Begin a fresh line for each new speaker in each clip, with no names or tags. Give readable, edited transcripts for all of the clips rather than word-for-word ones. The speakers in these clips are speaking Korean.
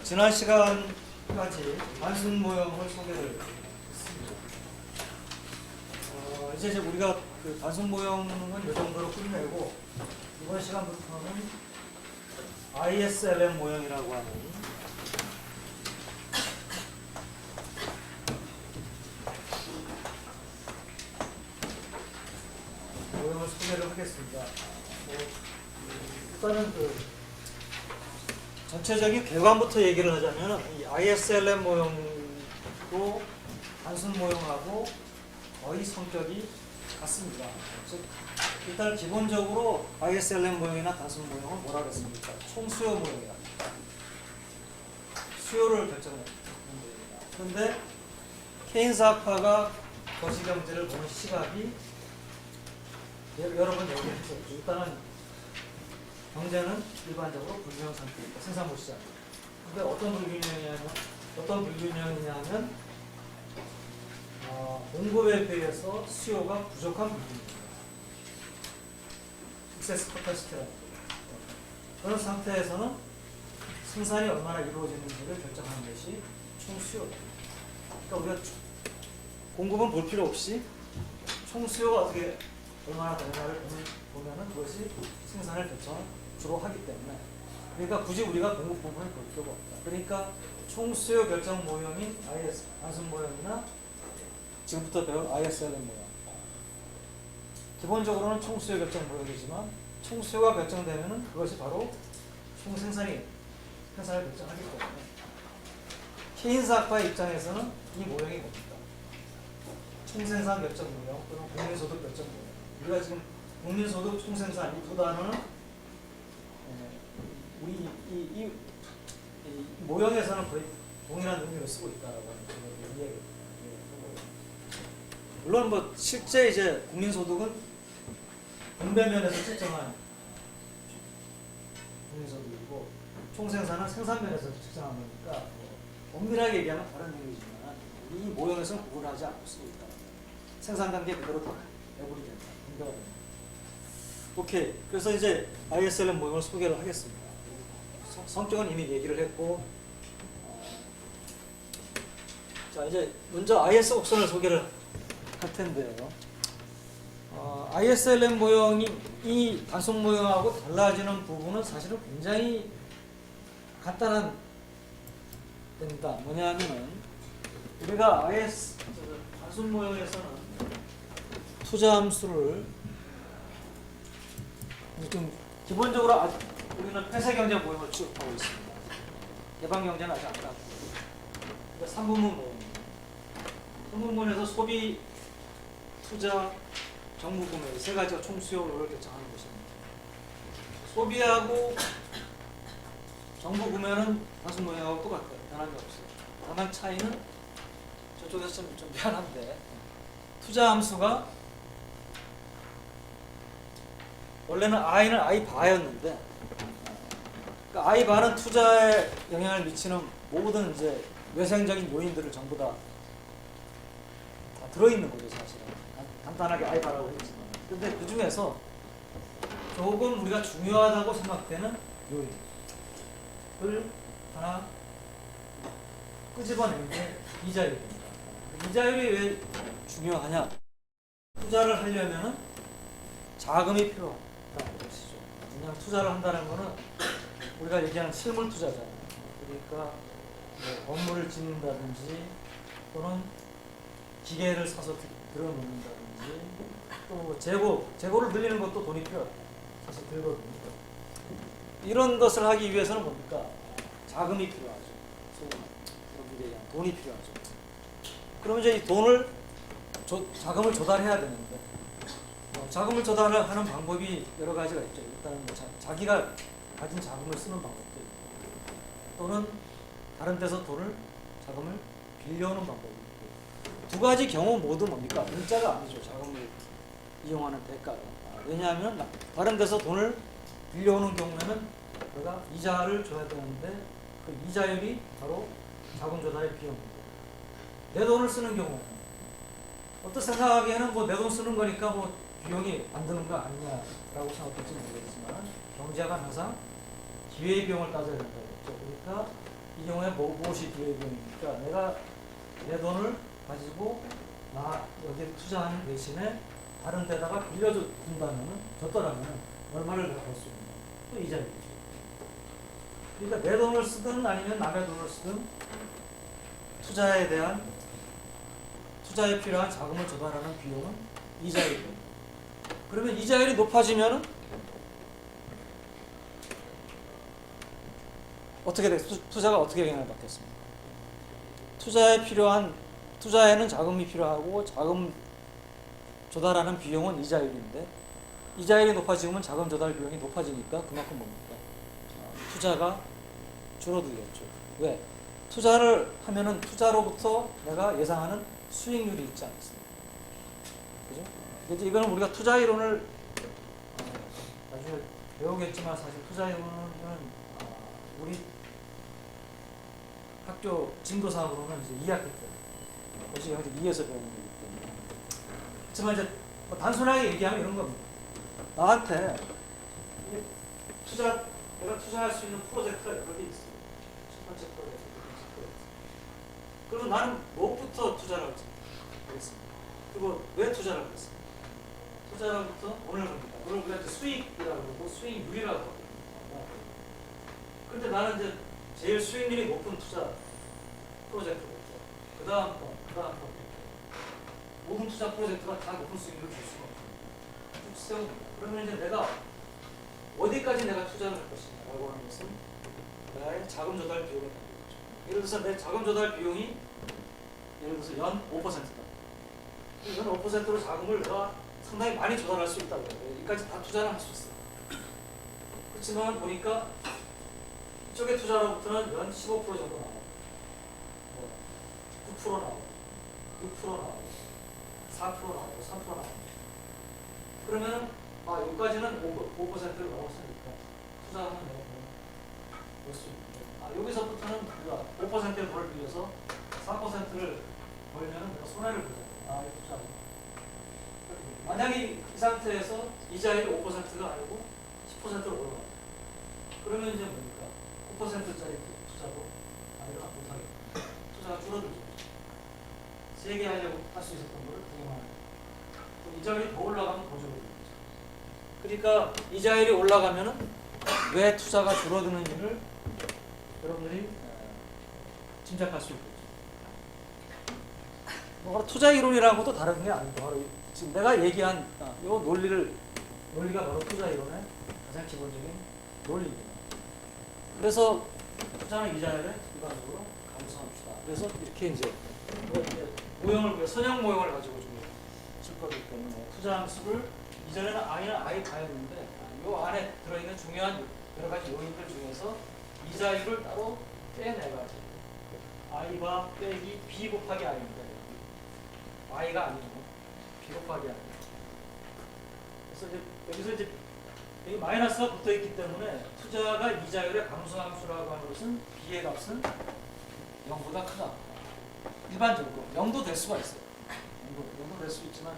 지난 시간까지 단순 모형을 소개를 했습니다. 이제 우리가 그 단순 모형은 이 정도로 끝내고 이번 시간부터는 ISLM 모형이라고 하는 모형을 소개를 하겠습니다. 일단은 전체적인 개관부터 얘기를 하자면 이 ISLM 모형도 단순 모형하고 거의 성격이 같습니다. 즉 일단 기본적으로 ISLM 모형이나 단순 모형은 뭐라 그랬습니까? 총수요 모형이라. 수요를 결정하는 모형입니다. 그런데 케인스 학파가 거시경제를 보는 시각이 여러 번 얘기했죠. 일단은 경제는 일반적으로 불균형 상태에 있다. 생산부 시장. 근데 어떤 불균형이냐면 공급에 비해서 수요가 부족한 불균형입니다. excess capacity라는 거예요. 그런 상태에서는 생산이 얼마나 이루어지는지를 결정하는 것이 총수요다. 그러니까 우리가 공급은 볼 필요 없이 총수요가 어떻게 얼마나 되는가를 보면은 그것이 생산을 주로 하기 때문에, 그러니까 굳이 우리가 공급 부분을 볼 필요가 없다. 그러니까 총수요 결정 모형인 단순 모형이나 지금부터 배울 ISLM 모형, 기본적으로는 총수요 결정 모형이지만 총수요가 결정되면은 그것이 바로 생산을 결정하기 때문에 케인스 학파의 입장에서는 이 모형이 뭡니까? 총생산 결정 모형 또는 국민소득 결정 모형. 우리가 지금 국민소득, 총생산 이 두 단어는 우리 이 모형에서는 거의 동일한 의미를 쓰고 있다라고 하는 이야기. 물론 뭐 실제 이제 국민소득은 분배면에서 측정한 국민소득이고 총생산은 생산면에서 측정한 거니까 엄밀하게 얘기하면 다른 의미지만 이 모형에서는 구분하지 않고 쓰고 있다. 생산 단계 그대로 다 배분이 된다. 분배가 된다. 오케이. 그래서 이제 ISLM 모형을 소개를 하겠습니다. 성격은 이미 얘기를 했고, 자 이제 먼저 IS 옥선을 소개를 할 텐데요. ISLM 모형이 이 단순 모형하고 달라지는 부분은 사실은 굉장히 간단한 됩니다. 뭐냐면은 우리가 단순 모형에서는 투자 함수를 좀 기본적으로 우리는 폐쇄경제 모형을 취급하고 있습니다. 개방경제는 아직 안 갔고, 그러니까 3분문 모형입니다. 3분문에서 소비, 투자, 정부구매 세 가지가 총수요를 결정하는 것입니다. 소비하고 정부구매는 단순 모형하고 똑같아요. 변한 게 없어요. 다만 차이는 저쪽에서 좀 미안한데, 투자 함수가 원래는 I는 I 바였는데, 그러니까 I 바는 투자에 영향을 미치는 모든 이제 외생적인 요인들을 전부 다 들어있는 거죠, 사실은. 간단하게 I 바라고 했지만. 근데 그 중에서 조금 우리가 중요하다고 생각되는 요인을 하나 끄집어낸 게 이자율입니다. 이자율이 왜 중요하냐? 투자를 하려면은 자금이 필요하다는 것이죠. 그냥 투자를 한다는 거는 우리가 얘기하는 실물 투자잖아요. 그러니까 뭐 건물을 짓는다든지 또는 기계를 사서 들어놓는다든지 또 재고를 늘리는 것도 돈이 필요해요. 사실 들거든요. 이런 것을 하기 위해서는 뭡니까? 자금이 필요하죠. 돈이 필요하죠. 그럼 이제 이 자금을 조달해야 되는데, 자금을 조달하는 방법이 여러 가지가 있죠. 일단은 뭐 자기가 가진 자금을 쓰는 방법도 있고, 또는 다른 데서 자금을 빌려오는 방법이 있고, 두 가지 경우 모두 뭡니까? 문자가 아니죠. 자금을 이용하는 대가가. 왜냐하면 다른 데서 돈을 빌려오는 경우에는 내가 이자를 줘야 되는데 그 이자율이 바로 자금 조달의 비용이고, 내 돈을 쓰는 경우는 어떤 생각하기에는 뭐 내 돈 쓰는 거니까 뭐 비용이 안 드는 거 아니냐라고 생각할지 모르겠지만, 경제학은 항상 기회의 비용을 따져야 된다고 했죠. 그러니까 이 경우에 무엇이 비효율입니까? 내가 내 돈을 가지고 나 여기 투자하는 대신에 다른 데다가 빌려준다면 줬더라면 얼마를 내가 벌 수 있냐? 또 이자율이죠. 그러니까 내 돈을 쓰든 아니면 남의 돈을 쓰든 투자에 대한 투자에 필요한 자금을 조달하는 비용은 이자율입니다. 그러면 이자율이 높아지면은 어떻게 돼? 투자가 어떻게 영향을 받겠습니까? 투자에는 자금이 필요하고 자금 조달하는 비용은 이자율인데 이자율이 높아지면 자금 조달 비용이 높아지니까 그만큼 뭡니까? 투자가 줄어들겠죠. 왜? 투자를 하면은 투자로부터 내가 예상하는 수익률이 있지 않습니까? 그죠? 이제 이거는 우리가 투자 이론을 나중에 배우겠지만 사실 투자 이론은 우리 학교 진도상으로는 이제 2학기 때 거시기 2에서 배우는 거기 때문에 하지만 이제 뭐 단순하게 얘기하면 이런 겁니다. 나한테 내가 투자할 수 있는 프로젝트가 여러 개 있어요. 첫 번째 프로젝트, 두 번째 프로젝트. 그러면 나는 뭐부터 투자를 하겠습니까? 그리고 왜 투자를 하겠습니까? 투자로부터 오늘 우리가 이제 수익이라고 그러고 수익률이라고 하거든요. 그런데 나는 이제 제일 수익률이 높은 투자 프로젝트부터 그 다음 모든 투자 프로젝트가 다 높은 수익률을 줄 수가 없어요. 쭉 세웁니다. 그러면 이제 내가 어디까지 내가 투자를 할 것이냐 라고 하는 것은 나의 자금 조달 비용에 달린 거죠. 예를 들어서 내 자금 조달 비용이 예를 들어서 연 5%다. 연 5%로 자금을 내가 상당히 많이 조달할 수 있다고 해요. 여기까지 다 투자를 할 수 있어요. 그렇지만 보니까 이쪽의 투자로부터는 연 15% 정도 나오고 9% 나오고 6% 나오고 4% 나오고 3% 나오고 그러면은 여기까지는 5%를 넘었으니까 투자하면 내가 벌 수 있는데 여기서부터는 우리가 5%의 돈을 빌려서 4%를 벌면은 내가 손해를 보잖아요. 이거 투자. 만약에 이 상태에서 이자율이 5%가 아니고 10%로 올라가요. 그러면 이제 뭡니까? 9%짜리 투자도 아니라 못하겠다. 투자가 줄어들죠. 세게 하려고 할 수 있었던 거를 되게만 하고 이자율이 더 올라가면 더 줄어들죠. 그러니까 이자율이 올라가면은 왜 투자가 줄어드는지를 여러분들이 짐작할 수 있겠죠. 바로 투자 이론이라고도 다른 게 아니고 바로 지금 내가 얘기한 이 논리가 바로 투자 이론의 가장 기본적인 논리입니다. 그래서 투자는 이자율에 일반적으로 감소합시다. 그래서 이렇게 이제 선형 모형을 가지고 좀 쓸 거기 때문에 투자 함수를 이전에는 I는 I 바였는데 이 안에 들어있는 중요한 여러 가지 요인들 중에서 이자율을 따로 빼내가지고 I 바 빼기 B 곱하기 I입니다. I가 아니고 B 곱하기 I. 그래서 이제 여기서 이제 여기 마이너스가 붙어 있기 때문에 투자가 이자율의 감소함수라고 하는 것은 B의 값은 0보다 크다. 일반적으로 0도 될 수가 있어요. 0도 될 수 있지만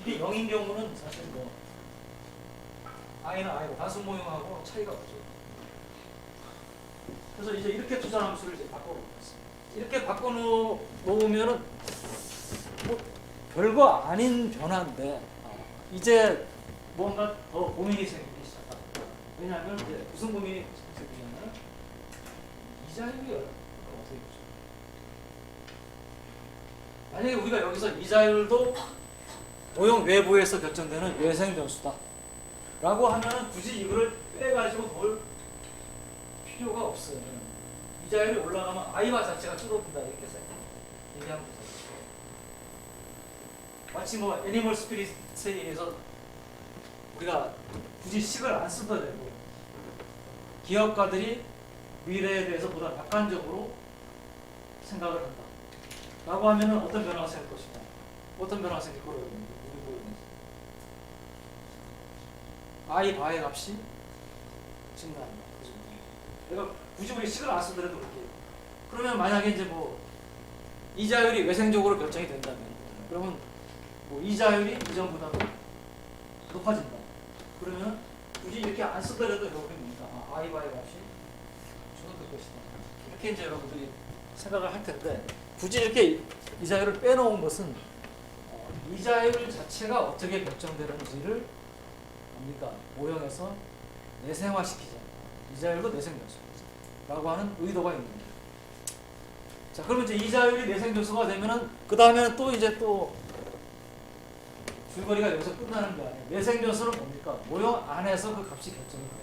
이게 0인 경우는 사실 I는 I고 단순 모형하고 차이가 없죠. 그래서 이제 이렇게 투자 함수를 이제 바꿔놓습니다. 이렇게 바꿔놓으면은 별거 아닌 변화인데 이제 뭔가 더 고민이 생기기 시작합니다. 왜냐하면 이제 무슨 고민이 생기냐면 이자율이 어떻게 되죠? 만약에 우리가 여기서 이자율도 모형 외부에서 결정되는 외생 변수다 라고 하면 굳이 이거를 빼가지고 볼 필요가 없어요. 이자율이 올라가면 I바 자체가 줄어든다 이렇게 얘기하면 되죠. 마치 애니멀 스피릿에 의해서 우리가 굳이 식을 안 쓰더라도 기업가들이 미래에 대해서 보다 낙관적으로 생각을 한다 라고 하면은 어떤 변화가 생길 것이냐, 어떤 변화가 생길 거라고 I 바의 값이 증가한다. 그죠? 내가 굳이 우리 식을 안 쓰더라도 그렇게. 그러면 만약에 이제 이자율이 외생적으로 결정이 된다면, 그러면 이자율이 이전보다도 높아진다. 그러면 굳이 이렇게 안 쓰더라도 여기입니다. I 바의 값이 줄어들죠. 것이다. 이렇게 이제 여러분들이 생각을 할 텐데 굳이 이렇게 이자율을 빼놓은 것은 이자율 자체가 어떻게 결정되는지를 뭡니까? 모형에서 내생화시키자. 이자율도 내생변수라고 하는 의도가 있는 거예요. 자, 그러면 이제 이자율이 내생변수가 되면은 그 다음에는 또 이제 또 줄거리가 여기서 끝나는 거 아니에요. 내생변수는 뭡니까? 모형 안에서 그 값이 결정이 돼요.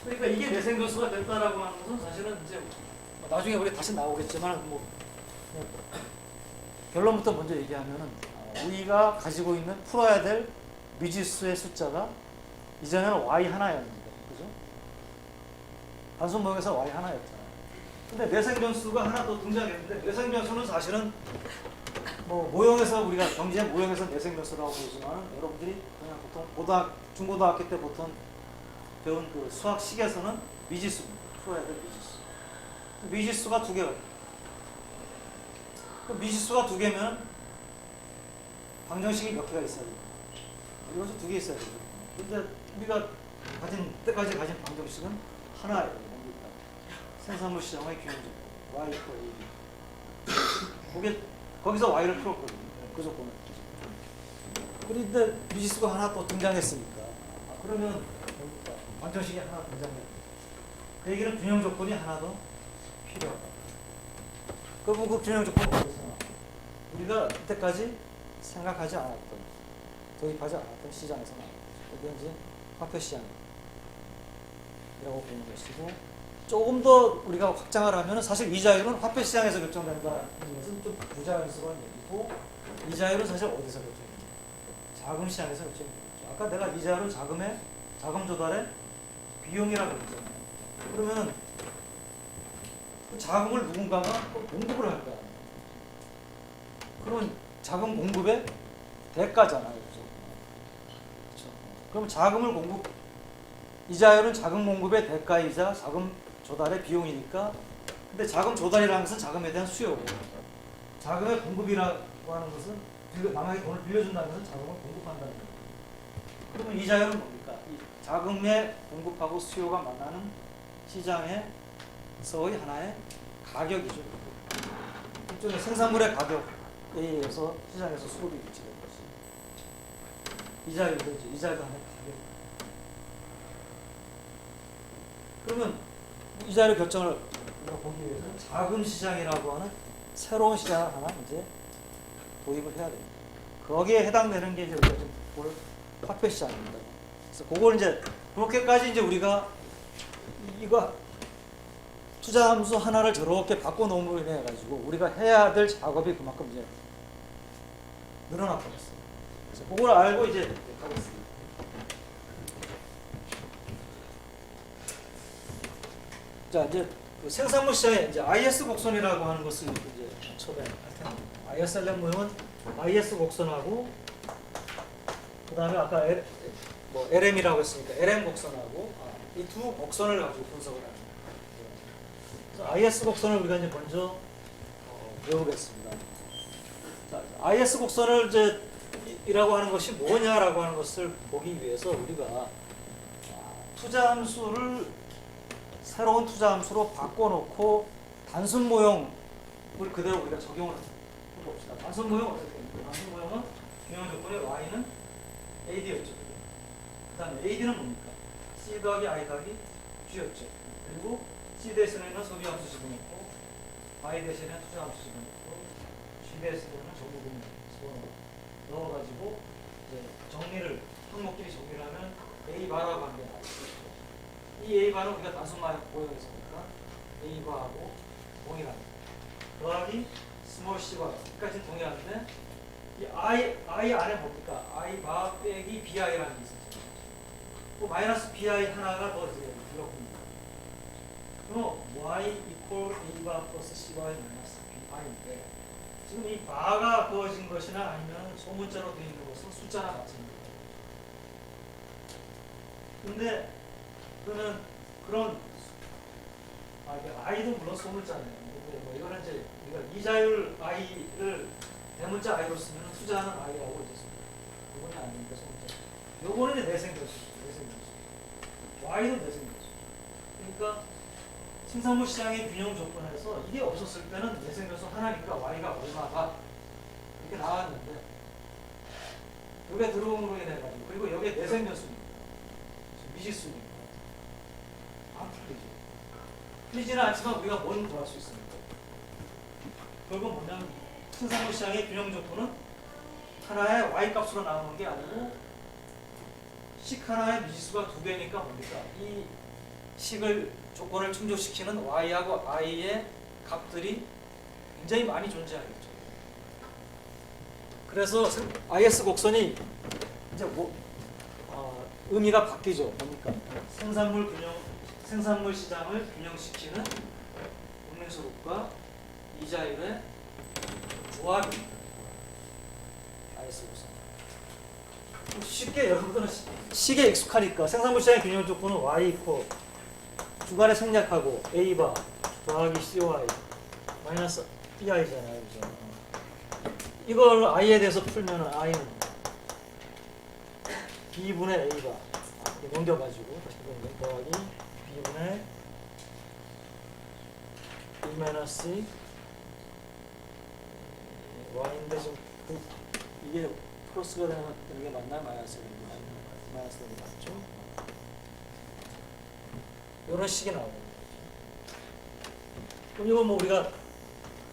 그러니까 이게 내생변수가 됐다라고 하는 것은 사실은 이제 나중에 우리 다시 나오겠지만 뭐 결론부터 먼저 얘기하면은 우리가 가지고 있는 풀어야 될 미지수의 숫자가 이전에는 y 하나였는데, 그죠? 단순 모형에서 y 하나였잖아요. 근데 내생변수가 하나 더 등장했는데 내생변수는 사실은 뭐 모형에서 우리가 경제 모형에서 내생변수라고 보지만 여러분들이 그냥 보통 중고등학교 때 보통 배운 그 수학식에서는 미지수입니다. 풀어야 될 미지수. 미지수가 두 개가 있어요. 그 미지수가 두 개면 방정식이 몇 개가 있어야 돼요? 이것이 두 개 있어야 돼요. 근데 우리가 때까지 가진 방정식은 하나예요. 생산물 시장의 균형 조건 y 이퀄 a. 거기서 y를 풀었거든요. 그 조건을. 그런데 미지수가 하나 또 등장했으니까 그러면 방정식이 하나 등장해요. 그 얘기는 균형 조건이 하나 더 필요하다. 그럼 그 균형 조건은 어디서 나와? 우리가 이때까지 생각하지 않았던, 도입하지 않았던 시장에서 나와요. 그게 이제 화폐 시장이라고 보는 것이고, 조금 더 우리가 확장을 하면 사실 이자율은 화폐 시장에서 결정된다는 것은 좀 부자연스러운 얘기고, 이자율은 사실 어디서 결정됩니까? 자금 시장에서 결정되겠죠. 아까 내가 이자율은 자금 조달의 비용이라고 했잖아요. 그러면 그 자금을 누군가가 공급을 할 거야. 그러면 자금 공급의 대가잖아요. 그렇죠? 그럼 이자율은 자금 공급의 대가이자 자금 조달의 비용이니까, 근데 자금 조달이라는 것은 자금에 대한 수요고, 자금의 공급이라고 하는 것은 남에게 돈을 빌려준다는 것은 자금을 공급한다는 거예요. 그러면 이자율은 뭡니까? 이 자금의 공급하고 수요가 만나는 시장에서의 하나의 가격이죠. 일종의 생산물의 가격에 의해서 시장에서 수급이 유치되는 것이. 이자율도 이제 이자율도 하나의 가격. 그러면 이자율 결정을 보기 위해서는 자금 시장이라고 하는 새로운 시장을 하나 이제 도입을 해야 됩니다. 거기에 해당되는 게 이제 우리가 좀 볼 화폐 시장입니다. 그래서 그걸 이제 그렇게까지 이제 우리가 이거 투자 함수 하나를 저렇게 바꿔놓음으로 인해 가지고 우리가 해야 될 작업이 그만큼 이제 늘어나 버렸어요. 그래서 그걸 알고 이제 가겠습니다. 자, 이제 그 생산물 시장에 이제 IS 곡선이라고 하는 것을 이제 처음에 할 텐데, ISLM 모형은 IS 곡선하고 그 다음에 아까 LM이라고 했으니까 LM 곡선하고 이 두 곡선을 가지고 분석을 합니다. 그래서 IS 곡선을 우리가 이제 먼저 배우겠습니다. 자, IS 곡선을 이제 이라고 하는 것이 뭐냐라고 하는 것을 보기 위해서 우리가 투자 함수를 새로운 투자 함수로 바꿔놓고 단순 모형을 그대로 우리가 적용을 해봅시다. 단순 모형 어떻게 됩니까? 단순 모형은 균형 조건의 y는 AD였죠. 그 다음에 AD는 뭡니까? C 더하기 I 더하기 G였죠. 그리고 C 대신에는 소비 함수 집어넣고, I 대신에 투자 함수 집어넣고, G 대신에는 정보금 넣어가지고 이제 정리를 항목끼리 정리를 하면 A 바라고 하는 게 나와요. 이 A 바는 우리가 단순 모형에서 보니까 A 바하고 동일합니다. 더하기 스몰 C 바 여기까지 동일한데 이 I 안에 뭡니까? I 바 빼기 BI라는 게 있었죠. 그 마이너스 BI 하나가 더 들어옵니다. 그럼 Y 이퀄 A 바 플러스 C 바 마이너스 BI인데 지금 이 바가 그어진 것이나 아니면 소문자로 되어 있는 것은 숫자나 같습니다. 근데 그러면 그런 I도 물론 소문자네요. 뭐 이거는 이제 우리가 이자율 I를 대문자 I로 쓰면 투자하는 I라고 이제 씁니다. 그거는 아닙니다. 소문자. 요거는 이제 내생변수. Y도 내생겼죠. 그러니까 생산물 시장의 균형 조건에서 이게 없었을 때는 내생겨서 하나니까 Y가 얼마가 이렇게 나왔는데 여기에 들어옴으로 인해 가지고 그리고 여기에 내생겼으니까 미지수니까 안 풀리죠. 풀리지는 않지만 우리가 뭔 구할 수 있습니까? 결국 뭐냐면 생산물 시장의 균형 조건은 하나의 Y 값으로 나오는 게 아니고 식 하나의 미지수가 두 개니까 뭡니까? 이 식을 조건을 충족시키는 Y하고 I의 값들이 굉장히 많이 존재하겠죠. 그래서 IS 곡선이 이제 의미가 바뀌죠. 뭡니까? 생산물 시장을 균형시키는 운명수급과 이자율의 조합입니다. IS 곡선. 쉽게 여러분들은 식에 익숙하니까 생산물 시장의 균형 조건은 Y 있고 중간에 생략하고 A바 더하기 CY 마이너스 BI잖아요. 그죠? 이걸 I에 대해서 풀면 I는 B분의 A바 넘겨가지고 다시 더하기 B분의 B 마이너스 C Y인데 지금 이게 플러스가 되는 게 맞나요? 마이너스가 되는 게 맞죠? 이런 식이 나오거든요. 그럼 이거 뭐 우리가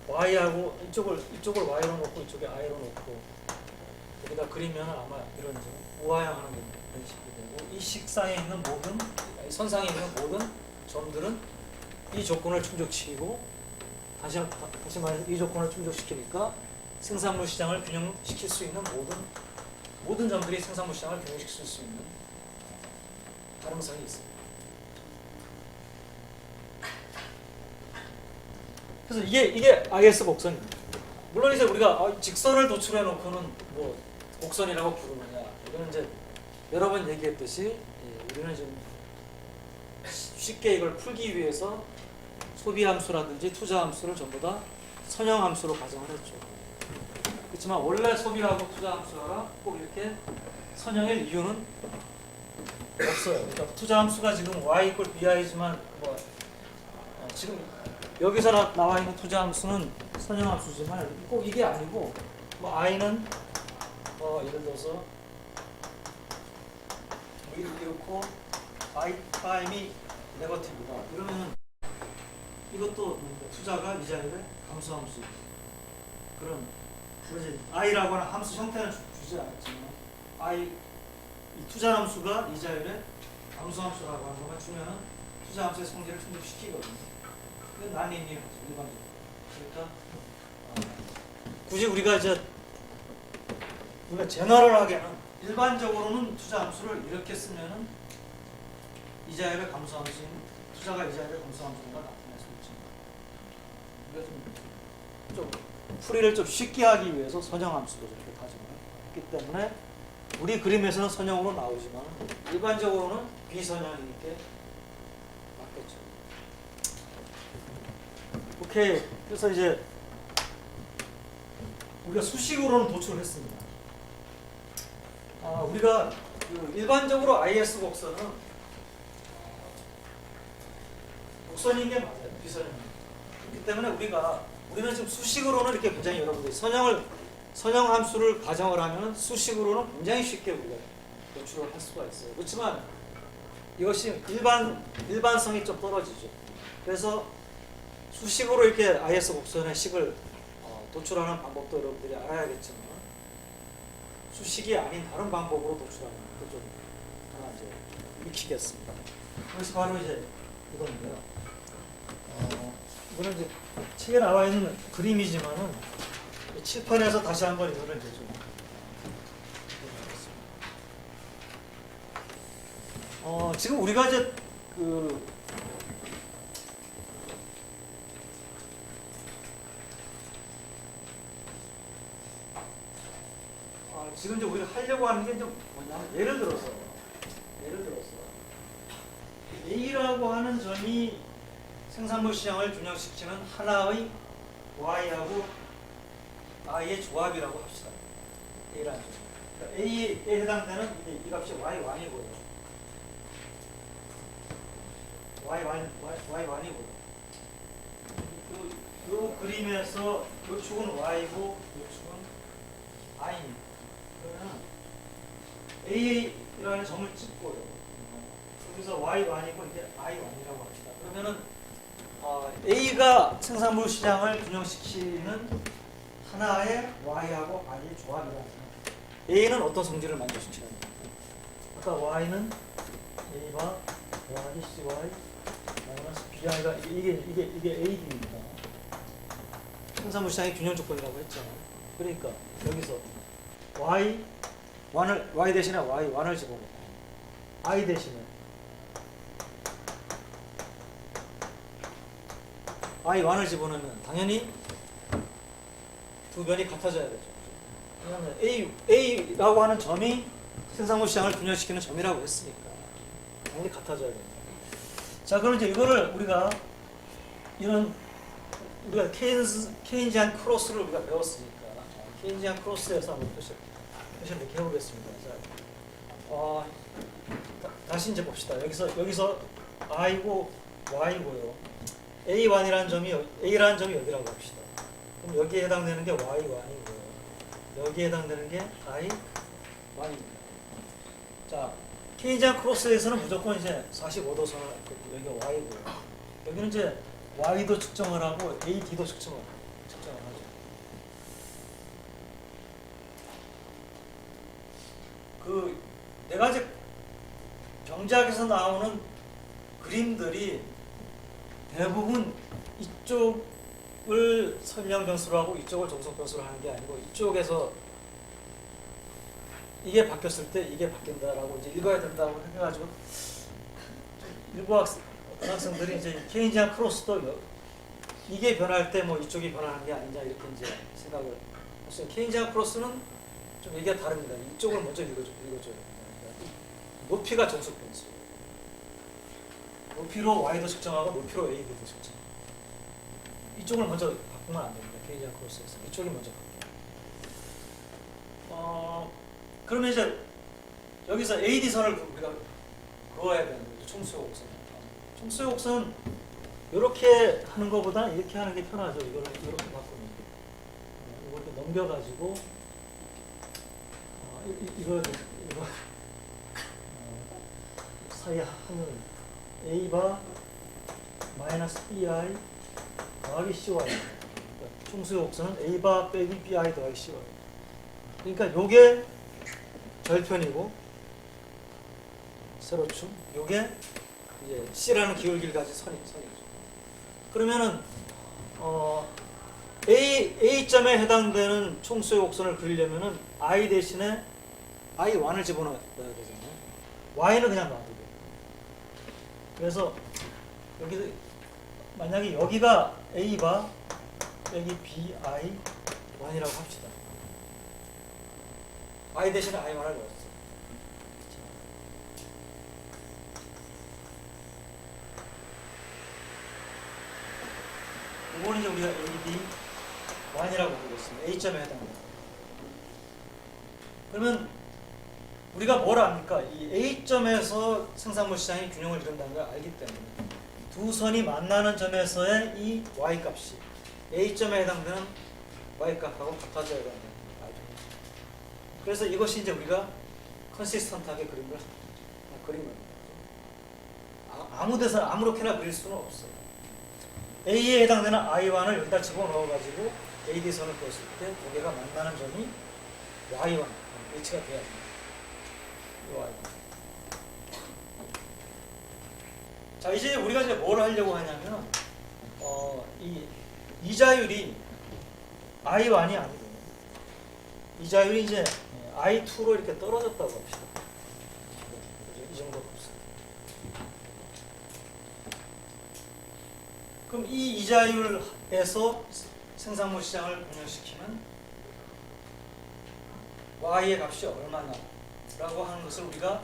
Y하고 이쪽을 Y로 놓고 이쪽에 I로 놓고 여기다 그리면 아마 이런 우하향하는 이런 식이 되고 이 식상에 있는 모든 선상에 있는 모든 점들은 이 조건을 충족시키고 다시 말해서 이 조건을 충족시키니까 생산물 시장을 균형시킬 수 있는 모든 점들이 생산물 시장을 균형시킬 수 있는 가능성이 있습니다. 그래서 이게 IS 곡선입니다. 물론 이제 우리가 직선을 도출해 놓고는 뭐 곡선이라고 부르느냐 이거는 이제 여러 번 얘기했듯이 우리는 지금 쉽게 이걸 풀기 위해서 소비 함수라든지 투자 함수를 전부 다 선형 함수로 가정을 했죠. 그렇지만 원래 소비하고 투자 함수가 꼭 이렇게 선형일 이유는 없어요. 그러니까 투자 함수가 지금 y 이퀄 bi지만 뭐 지금 여기서 나와 있는 투자 함수는 선형 함수지만 꼭 이게 아니고 뭐 i는 예를 들어서 이렇고 i 프라임이 네거티브다 이러면 이것도 투자가 이자율의 감소 함수 그런 그러지 i라고 하는 함수 형태는 주지 않았지만 이 투자 함수가 이자율의 감소 함수라고 하는 것만 주면은 투자 함수의 성질을 충족시키거든요. 그건 난리니하죠 일반적으로. 그러니까 굳이 우리가 제너럴하게는 일반적으로는 투자 함수를 이렇게 쓰면은 이자율의 감소 함수인 투자가 이자율의 감소 함수가 나타날 수 있죠. 좀 풀이를 좀 쉽게 하기 위해서 선형 함수도 저렇게 가정을 했기 때문에 우리 그림에서는 선형으로 나오지만 일반적으로는 비선형이 이렇게 맞겠죠. 오케이. 그래서 이제 우리가 수식으로는 도출을 했습니다. 우리가 일반적으로 IS 곡선은 곡선인 게 맞아요. 비선형. 그렇기 때문에 우리는 지금 수식으로는 이렇게 굉장히 여러분들이 선형 함수를 가정을 하면 수식으로는 굉장히 쉽게 우리가 도출을 할 수가 있어요. 그렇지만 이것이 일반성이 좀 떨어지죠. 그래서 수식으로 이렇게 IS 곡선의 식을 도출하는 방법도 여러분들이 알아야겠지만 수식이 아닌 다른 방법으로 도출하는 것도 좀 하나 이제 익히겠습니다. 그것이 바로 이제 이건데요. 이거는 이제 책에 나와 있는 그림이지만은 칠판에서 다시 한번 이거를 이제 좀 해보겠습니다. 지금 우리가 이제 지금 이제 우리가 하려고 하는 게 좀 뭐냐면 예를 들어서 A라고 하는 점이 생산물 시장을 균형시키는 하나의 Y하고 I의 조합이라고 합시다. A라는 점. 그러니까 A에 해당되는 이 값이 Y1이고요. y1이고 요 그림에서 요 축은 y고 요 축은 i입니다. 그러면 a라는 점을 찍고요. 여기서 y1이고 이게 i1이라고 합시다. 그러면은 a가 생산물 시장을 균형시키는 하나의 y하고 i의 조합이라는 a는 어떤 성질을 만족시키는 거예요? 아까 y는 a가 더하기 cy 마이너스 bi가 이게 ad입니다. 생산물 시장의 균형 조건이라고 했잖아요. 그러니까 여기서 y 대신에 y1을 집어넣고 i 대신에 i1을 집어넣으면 당연히 두 변이 같아져야 되죠. 왜냐하면 A라고 하는 점이 생산물 시장을 균형시키는 점이라고 했으니까 당연히 같아져야 됩니다. 자, 그럼 이제 이거를 우리가 케인지안 크로스를 우리가 배웠으니까 케인지안 크로스에서 한번 표시를 이렇게 해보겠습니다. 자, 다시 이제 봅시다. 여기서 i고 y고요. A1이라는 점이 A라는 점이 여기라고 합시다. 그럼 여기에 해당되는 게 y1이고요. 여기에 해당되는 게 i1입니다. 자, 케인지안 크로스에서는 무조건 이제 45도 선을 여기가 y고요. 여기는 이제 y도 측정을 하고 ad도 측정을 하죠. 그 내가 이제 경제학에서 나오는 그림들이 대부분 이쪽을 설명 변수로 하고 이쪽을 정석 변수로 하는 게 아니고 이쪽에서 이게 바뀌었을 때 이게 바뀐다라고 이제 읽어야 된다고 해가지고 일부 학생들이 이제 케인지안 크로스도 이게 변할 때 뭐 이쪽이 변하는 게 아니냐 이렇게 이제 생각을 했어요. 케인지안 크로스는 좀 얘기가 다릅니다. 이쪽을 먼저 읽어줘야 됩니다. 높이가 정석 변수. 높이로 y도 측정하고 높이로 a도 측정. 이쪽을 먼저 바꾸면 안 됩니다. 케인지안 크로스에서 이쪽이 먼저 바뀌어요. 그러면 이제 여기서 AD 선을 우리가 그어야 되는 거죠. 총수요 곡선. 총수요 곡선은 이렇게 하는 것보다 이렇게 하는 게 편하죠. 이걸 이렇게 바꾸면 이걸 이렇게 넘겨가지고 이거 사이 하는 A바 마이너스 BI 더하기 CY. 총수요 곡선은 A바 빼기 BI 더하기 CY. 그러니까 요게 절편이고 세로축, 요게 이제 C라는 기울기를 가진 선이죠. 그러면은 A점에 해당되는 총수요 곡선을 그리려면은 I 대신에 I1을 집어넣어야 되잖아요. Y는 그냥 놔두고. 그래서 여기 만약에 여기가 A바 빼기 BI1이라고 합시다. I 대신에 I1을 넣었어요. 이거는 이제 우리가 AD1이라고 부르겠습니다. A점에 해당합니다. 그러면 우리가 뭘 압니까? 이 A점에서 생산물 시장이 균형을 이룬다는 걸 알기 때문에 두 선이 만나는 점에서의 이 Y값이 A점에 해당되는 Y값하고 같아져야 된다. 그래서 이것이 이제 우리가 컨시스턴트하게 그린 겁니다. 아무 데서 아무렇게나 그릴 수는 없어요. A에 해당되는 I1을 여기다 집어넣어가지고 AD선을 그었을 때 두 개가 만나는 점이 Y1, H가 돼야죠. Y1. 자, 이제 우리가 이제 뭘 하려고 하냐면 이 이자율이 I1이 아니고 이자율이 이제 I2로 이렇게 떨어졌다고 합시다. 이 정도 봅시다. 그럼 이 이자율에서 생산물 시장을 균형시키는 Y의 값이 얼마냐라고 하는 것을 우리가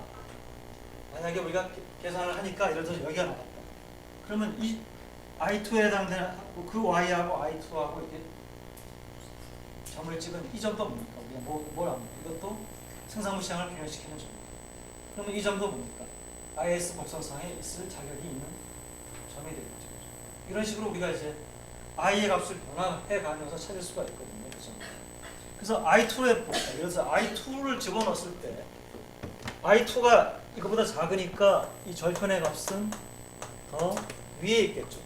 만약에 우리가 계산을 하니까 예를 들어서 여기가 나왔다. 그러면 이 I2에 해당되는 그 Y하고 I2하고 이게 점을 찍은 이 점도 뭡니까? 우리가 뭘 합니까? 이것도 생산물 시장을 균형시키는 점입니다. 그러면 이 점도 뭡니까? IS 곡선상에 있을 자격이 있는 점이 되겠죠. 이런 식으로 우리가 이제 i의 값을 변화해 가면서 찾을 수가 있거든요. 그죠? 그래서 i2에 볼까요? 그래서 i2를 집어넣었을 때 i2가 이거보다 작으니까 이 절편의 값은 더 위에 있겠죠.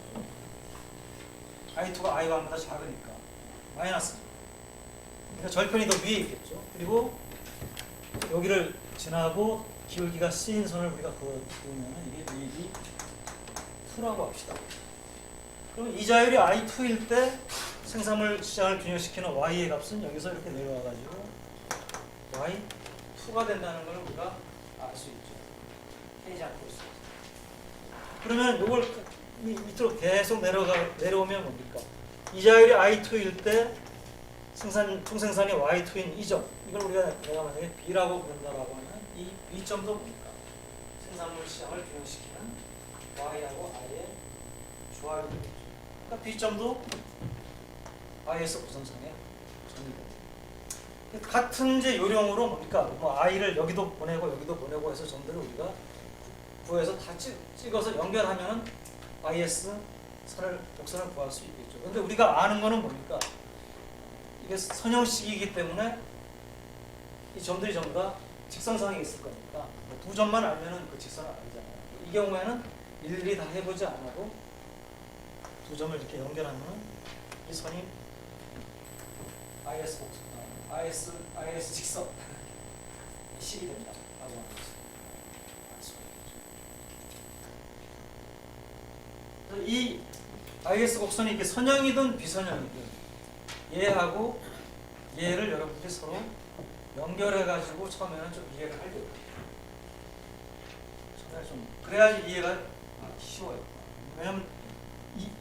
i2가 i1보다 작으니까 마이너스. 그러니까 절편이 더 위에 있겠죠. 그리고 여기를 지나고 기울기가 C인 선을 우리가 그으면 이게 위익이 2라고 합시다. 그럼 이 자율이 i2일 때 생산물 시장을 균형시키는 y의 값은 여기서 이렇게 내려와가지고 y2가 된다는 걸 우리가 알 수 있죠. 깨지 않고 있어요. 그러면 이걸 밑으로 계속 내려오면 뭡니까? 이 자율이 i2일 때 총생산이 y2인 이 점, 이걸 내가 만약에 b라고 부른다라고 하면 이 b점도 뭡니까? 생산물 시장을 균형시키는 y하고 i의 조합이 되겠죠. 그러니까 b점도 i에서 구성상의 점이거든요. 같은 이제 요령으로 뭡니까? 뭐 i를 여기도 보내고 해서 점들을 우리가 구해서 다 찍어서 연결하면은 is 곡선을 구할 수 있겠죠. 그런데 우리가 아는 거는 뭡니까? 이게 선형식이기 때문에 이 점들이 전부 다 직선상에 있을 거니까 두 점만 알면은 그 직선을 알잖아요. 이 경우에는 일일이 다 해보지 않아도 두 점을 이렇게 연결하면은 이 선이 is 곡선, is 직선 식이 된다. 라고 하는 거죠. 이 is 곡선이 이게 선형이든 비선형이든 얘하고 얘를 여러분들이 서로 연결해가지고 처음에는 좀 이해를 하려고 해요. 처음에 좀 그래야지 이해가 쉬워요. 왜냐면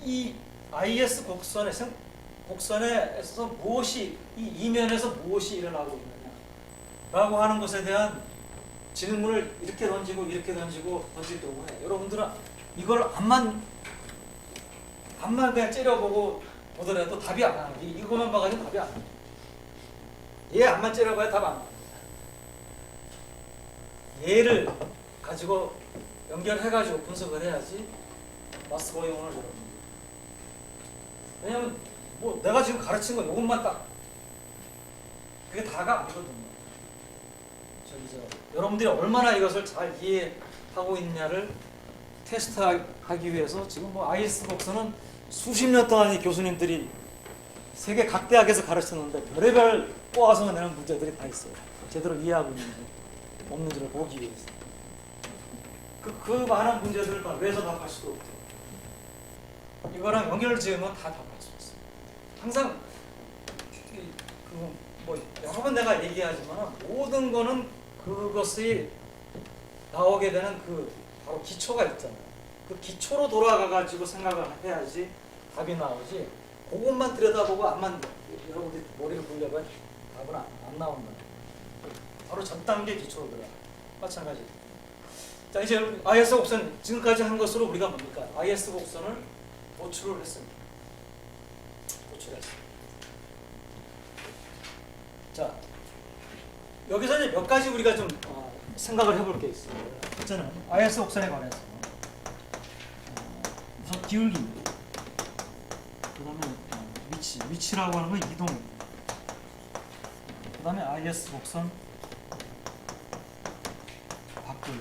이 is 곡선에서 무엇이 이 이면에서 무엇이 일어나고 있느냐라고 하는 것에 대한 질문을 이렇게 던지고 던질 경우에 여러분들은 이걸 앞만 그냥 째려보고 보더라도 답이 안 나와요. 이것만 봐가지고 답이 안 나와요. 얘 앞만 째려봐야 답 안 나와요. 얘를 가지고 연결해가지고 분석을 해야지 마스고잉을 여러분. 왜냐면 뭐 내가 지금 가르친 거 이것만 딱 그게 다가 아니거든요. 여러분들이 얼마나 이것을 잘 이해하고 있느냐를 테스트하기 위해서 지금 뭐 IS 곡선은 수십 년 동안 이 교수님들이 세계 각 대학에서 가르쳤는데 별의별 꼬아서 내는 문제들이 다 있어요. 제대로 이해하고 있는지 없는지를 보기 위해서. 그 많은 문제들을 외워서 답할 수도 없고 이거랑 연결을 지으면 다 답할 수 있어요. 항상 뭐 여러 번 내가 얘기하지만 모든 거는 그것이 나오게 되는 그 바로 기초가 있잖아요. 그 기초로 돌아가가지고 생각을 해야지 답이 나오지. 그것만 들여다보고 앞만 여러분들이 머리를 굴려봐야 답은 안 나온다. 바로 전 단계 기초로 들어가. 마찬가지. 자 이제 IS 곡선 지금까지 한 것으로 우리가 뭡니까? IS 곡선을 도출을 했습니다. 도출했습니다. 자 여기서 이제 몇 가지 우리가 좀 생각을 해볼 게 있어요. 첫째는 IS 곡선에 관해서 우선 기울기, 그다음에 위치라고 하는 건 이동입니다. 그다음에 IS 곡선 밖을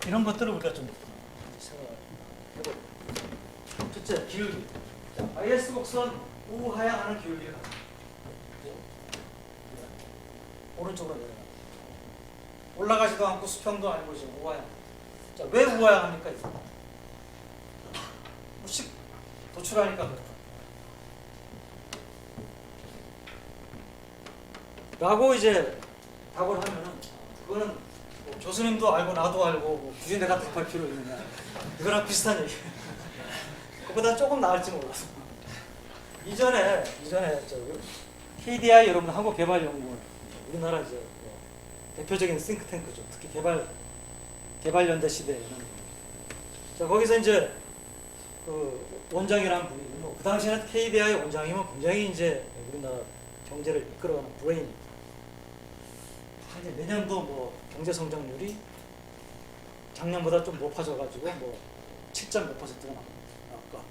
이런 것들을 우리가 좀 생각을 해볼게요. 첫째 기울기. 자, IS 곡선 우하향하는 기울기가 오른쪽으로 내려가. 올라가지도 않고 수평도 아니고 지금 우하향. 자, 왜 우하향합니까? 식 도출하니까 그렇다. 라고 이제 답을 하면은 그거는 뭐 교수님도 알고 나도 알고 뭐 굳이 내가 답할 필요 있느냐. 이거랑 비슷한 얘기예요. 그보다 조금 나을지 몰라서. 이전에 저 KDI 여러분 한국개발연구원 우리나라 이제 뭐 대표적인 싱크탱크죠. 특히 개발연대 시대에는 자 거기서 이제 그 원장이라는 분이 뭐 그 당시에는 KDI 원장이면 굉장히 이제 우리나라 경제를 이끌어가는 브레인. 이제 내년도 뭐 경제 성장률이 작년보다 좀 높아져가지고 뭐 7.몇%가 나왔고,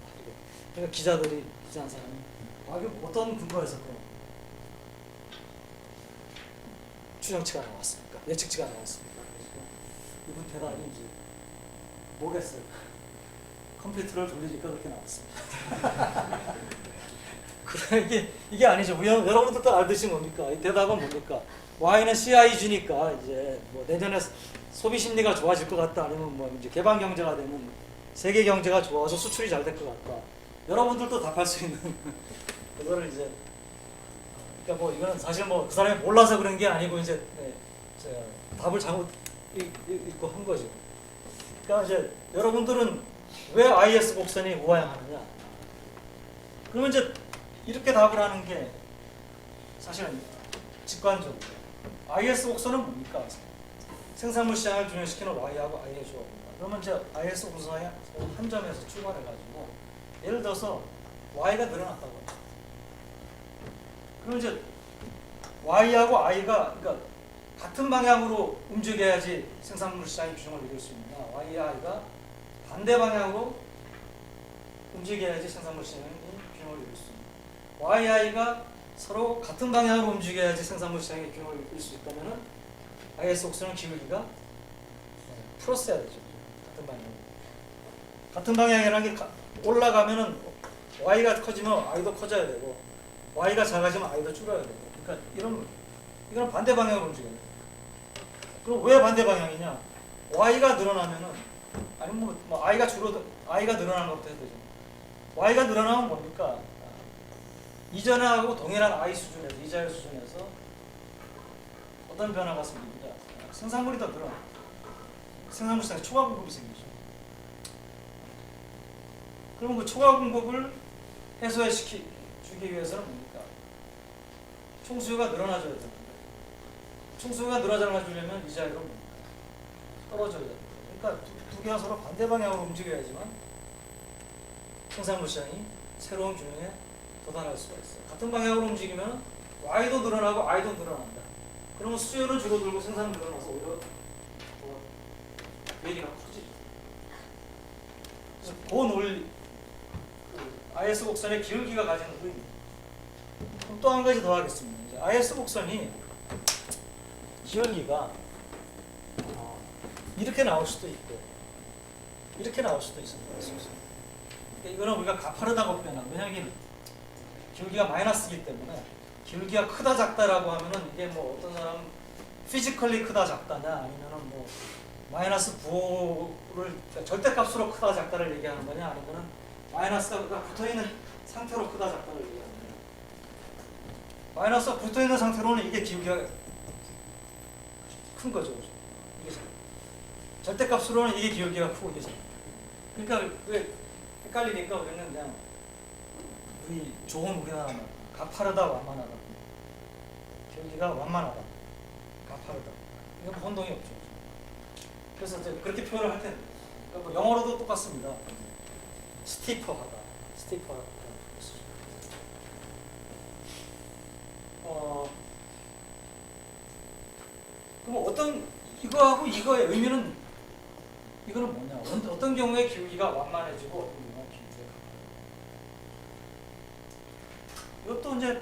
그러니까 기자한 사람이 이게 어떤 근거에서 그 추정치가 나왔습니까? 예측치가 나왔습니까? 그래서 이분 대답이 이제 뭐겠어요? 컴퓨터를 돌리니까 그렇게 나왔습니다. 그래 이게 아니죠. 여러분들도 알듯이 뭡니까? 이 대답은 뭡니까? Y는 CIG니까 이제 뭐 내년에 소비 심리가 좋아질 것 같다, 아니면 뭐 이제 개방 경제가 되면 세계 경제가 좋아서 수출이 잘 될 것 같다. 여러분들도 답할 수 있는 그거를 이제, 그러니까 뭐 이거는 사실 뭐 그 사람이 몰라서 그런 게 아니고 이제 제가 답을 잘못 읽고 한 거죠. 그러니까 이제 여러분들은 왜 IS 곡선이 우하향하느냐? 그러면 이제 이렇게 답을 하는 게 사실은 직관적으로 IS 곡선은 뭡니까? 생산물 시장을 균형시키는 Y하고 I의 조합입니다. 그러면 이제 IS 곡선의 한 점에서 출발해가지고 예를 들어서 Y가 늘어났다고 해요. 그럼 이제 Y하고 I가 그러니까 같은 방향으로 움직여야지 생산물 시장의 균형을 이룰 수 있느냐, Y와 I가 반대 방향으로 움직여야지 생산물 시장의 균형을 이룰 수 있느냐. YI가 서로 같은 방향으로 움직여야지 생산물 시장의 균형을 이룰 수 있다면은 IS 곡선은 기울기가 플러스여야 되죠. 같은 방향. 같은 방향이라는 게 올라가면은 Y가 커지면 I도 커져야 되고, Y가 작아지면 I도 줄어야 되고. 그러니까 이건 반대 방향으로 움직여야 돼. 그럼 왜 반대 방향이냐? Y가 늘어나면은, 아니면 뭐 I가 늘어나는 것부터 해도 되죠. Y가 늘어나면 뭡니까? 이전하고 동일한 I 수준에서, 이자율 수준에서 어떤 변화가 생깁니다. 생산물이 더 늘어나. 생산물 시장에 초과 공급이 생기죠. 그러면 그 초과 공급을 해소시키기 위해서는 뭡니까? 총수요가 늘어나줘야 됩니다. 총수요가 늘어나주려면 이자율은 뭡니까? 떨어져야 됩니다. 그러니까 두 개가 서로 반대 방향으로 움직여야지만 생산물 시장이 새로운 균형에 도달할 수가 있어요. 같은 방향으로 움직이면 Y도 늘어나고 I도 늘어난다. 그러면 수요는 줄어들고 생산은 늘어나서 오히려 괴리가 커지죠. 그래서 그 논리, IS 곡선의 기울기가 가지는 의미. 그럼 또 한 가지 더 하겠습니다. 이제 IS 곡선이 기울기가 이렇게 나올 수도 있고 이렇게 나올 수도 있습니다. 이거는 우리가 가파르다고 표현합니다. 왜냐하면 기울기가 마이너스이기 때문에 기울기가 크다 작다라고 하면은 이게 뭐 어떤 사람 피지컬리 크다 작다냐, 아니면은 뭐 마이너스 9를 절대값으로 크다 작다를 얘기하는 거냐, 아니면은 마이너스가 붙어 있는 상태로 크다 작다를 얘기하는 거냐. 마이너스가 붙어 있는 상태로는 이게 기울기가 큰 거죠. 이게 절대값으로는 이게 기울기가 크고 이게 그러니까 왜 헷갈리니까 우리는 그냥 우리 좋은 우리나라 말 가파르다 완만하다. 기울기가 완만하다. 가파르다. 이건 혼동이 없죠. 그래서 이제 그렇게 표현을 할 텐데, 그러니까 뭐 영어로도 똑같습니다. 스티퍼하다. 스티퍼하다. 그럼 어떤 이거하고 이거의 의미는 이거는 뭐냐? 어떤 경우에 기울기가 완만해지고 어떤 경우에 기울기가 가파르다. 이것도 이제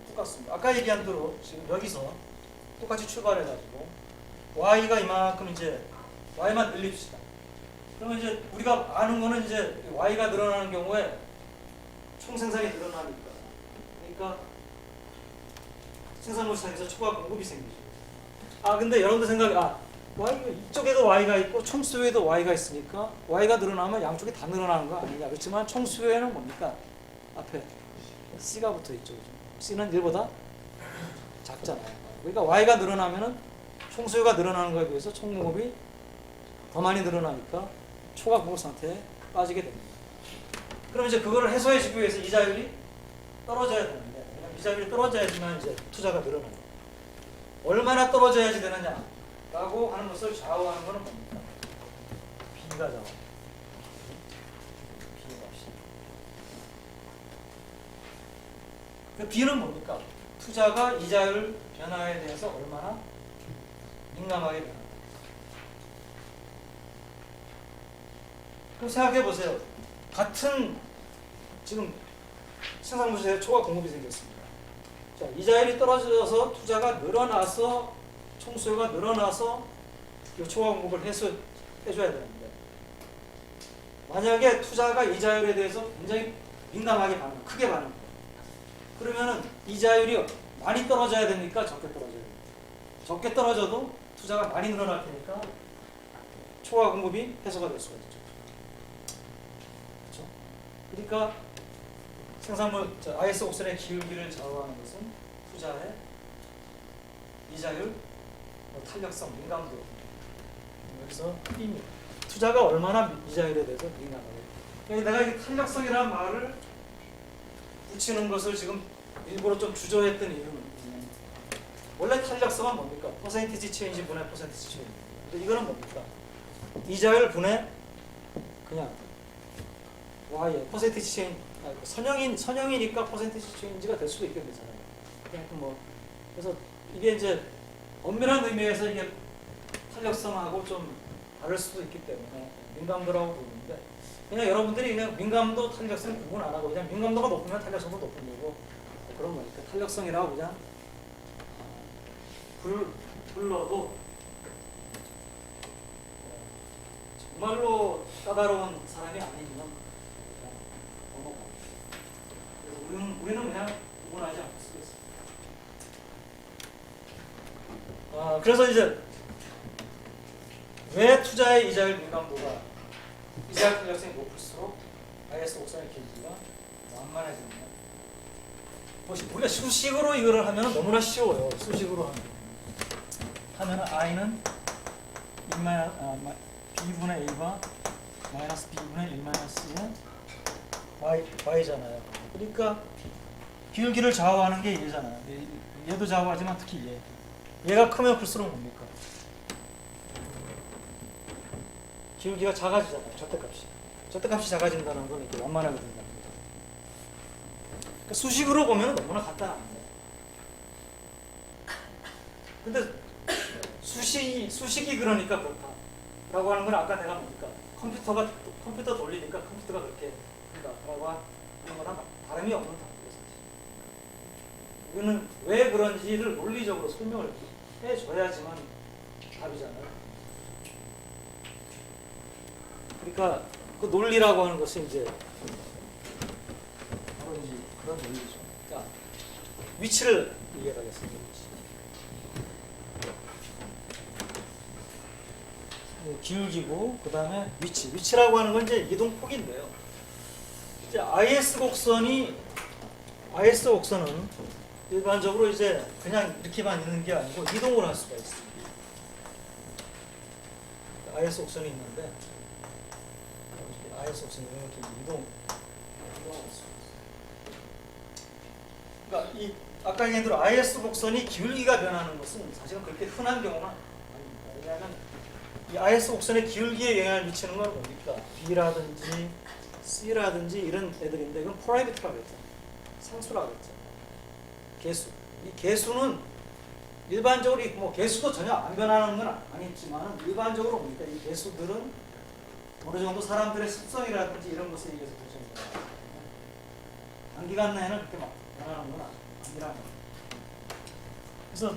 똑같습니다. 아까 얘기한 대로 지금 여기서 똑같이 출발해가지고 Y가 이만큼 이제 Y만 늘립시다. 그러면 이제 우리가 아는 거는 이제 Y가 늘어나는 경우에 총생산이 늘어나니까, 그러니까 생산물 시장에서 초과 공급이 생기죠. 근데 여러분들 생각에 이쪽에도 Y가 있고 총수요에도 Y가 있으니까 Y가 늘어나면 양쪽이 다 늘어나는 거 아니냐. 그렇지만 총수요에는 뭡니까? 앞에 C가 붙어 있죠. C는 1보다 작잖아요. 그러니까 Y가 늘어나면은 총수요가 늘어나는 거에 비해서 총공급이 더 많이 늘어나니까 초과 공급 상태에 빠지게 됩니다. 그럼 이제 그거를 해소해주기 위해서 이자율이 떨어져야 되는데, 왜냐면 이자율이 떨어져야지만 이제 투자가 늘어나요. 얼마나 떨어져야지 되느냐라고 하는 것을 좌우하는 것은 뭡니까? B가 좌우. B가 없이. 그 B는 뭡니까? 투자가 이자율 변화에 대해서 얼마나 민감하게 변한다. 그럼 생각해 보세요. 같은 지금 생산부에서 초과 공급이 생겼습니다. 자, 이자율이 떨어져서 투자가 늘어나서 총수요가 늘어나서 이 초과 공급을 해줘야 되는데, 만약에 투자가 이자율에 대해서 굉장히 민감하게 크게 반응해요. 그러면은 이자율이 많이 떨어져야 됩니까? 적게 떨어져야 됩니까? 적게 떨어져도 투자가 많이 늘어날 테니까 초과 공급이 해소가 될 수가 있죠. 그렇죠? 그러니까 생산물 IS 곡선의 기울기를 좌우하는 것은 투자의 이자율, 탄력성, 민감도. 그래서 P입니다. 투자가 얼마나 이자율에 대해서 민감하게. 내가 이 탄력성이라는 말을 붙이는 것을 지금 일부러 좀 주저했던 이유는, 원래 탄력성은 뭡니까? 퍼센티지 체인지 분의 퍼센티지 체인지. 근데 이거는 뭡니까? 이자율 분의 그냥 Y의 퍼센티지 체인지. 선형이니까 퍼센티지 체인지가 될 수도 있겠잖아요. 그냥 뭐 그래서 이게 이제 엄밀한 의미에서 이게 탄력성하고 좀 다를 수도 있기 때문에 민감도라고 부르는데, 그냥 여러분들이 그냥 민감도 탄력성 구분 안 하고 그냥 민감도가 높으면 탄력성도 높은 거고 그런 거니까 탄력성이라고 그냥 불러도 정말로 까다로운 사람이 아니면 그냥 넘어갑니다. 그래서 우리는 그냥 구분하지 않고 쓰겠습니다. 그래서 이제 왜 투자의 이자율 민감도가 이자율 탄력성이 높을수록 IS 곡선의 길이가 완만해집니다. 우리가 수식으로 이거를 하면 너무나 쉬워요. 수식으로 하면은 I는 B분의 A가 마이너스 B분의 1 마이너스 Y잖아요. 그러니까 기울기를 좌우하는 게 얘잖아요. 얘도 좌우하지만 특히 얘가 크면 클수록 뭡니까? 기울기가 작아지잖아요. 절대값이 작아진다는 건 이렇게 완만하게 된다는 거죠. 그러니까 수식으로 보면 너무나 간단합니다. 근데 수식이 그러니까 그렇다라고 하는 건 아까 내가 뭡니까? 컴퓨터 돌리니까 컴퓨터가 그렇게 한다라고 하는 거랑 다름이 없는 답이에요, 사실. 우리는 왜 그런지를 논리적으로 설명을 해줘야지만 답이잖아요. 그러니까 그 논리라고 하는 것은 이제 바로 이제 그런 논리죠. 그러니까 위치를 이해하겠습니다. 기울기고 그 다음에 위치라고 하는 건 이제 이동폭인데요. 이제 IS 곡선은 일반적으로 이제 그냥 이렇게만 있는 게 아니고 이동을 할 수가 있어요. IS 곡선이 있는데 IS 곡선이 이렇게 이동할 수 있어요. 그러니까 아까 얘기한 대로 IS 곡선이 기울기가 변하는 것은 사실은 그렇게 흔한 경우는 아닙니다. 왜냐하면 이 IS 곡선의 기울기에 영향을 미치는 건 뭡니까? B라든지 C라든지 이런 애들인데, 이건 프라이빗라고 했죠. 상수라고 했죠. 개수. 이 개수는 일반적으로 뭐 개수도 전혀 안 변하는 건 아니지만 일반적으로 뭡니까? 이 개수들은 어느 정도 사람들의 습성이라든지 이런 것에 의해서 결정됩니다. 단기간 내에는 그렇게 막 변하는 건 아니라는 거예요. 그래서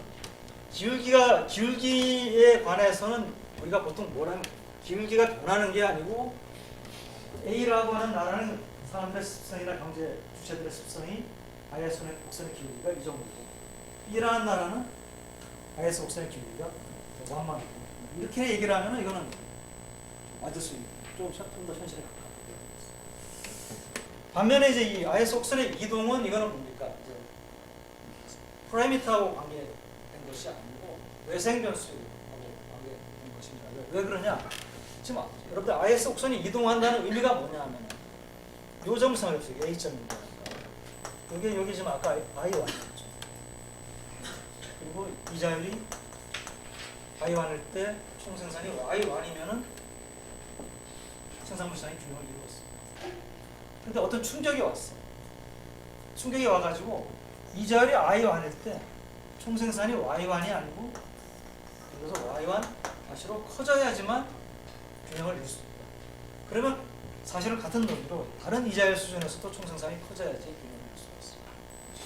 기울기에 관해서는 우리가 보통 뭐라면 기울기가 변하는 게 아니고 A라고 하는 나라는 사람들의 습성이나 경제 주체들의 습성이 IS 곡선의 기울기가 이 정도고, B라는 나라는 IS 곡선의 기울기가 완만하고, 이렇게 얘기를 하면 이거는 맞을 수 있고 좀 더 현실에 가까워요. 반면에 이제 이 IS 곡선의 이동은 이거는 뭡니까? 이제 프라이미터하고 관계된 것이 아니고 외생 변수하고 관계된 것입니다. 왜 그러냐? 지금 여러분들 IS 곡선이 이동한다는 의미가 뭐냐면 요 점을 생각해보세요. A점입니다. 여기 지금 아까 I1이었죠. 그리고 이자율이 I1일 때 총생산이 Y1이면은 생산물 시장이 균형을 이루었습니다. 근데 어떤 충격이 왔어. 충격이 와가지고 이자율이 I1일 때 총생산이 Y1이 아니고, 그래서 Y1 다시로 커져야지만 균형을 이룰 수 있다. 그러면 사실은 같은 논리로 다른 이자율 수준에서도 총생산이 커져야지 균형을 할 수가 있어요.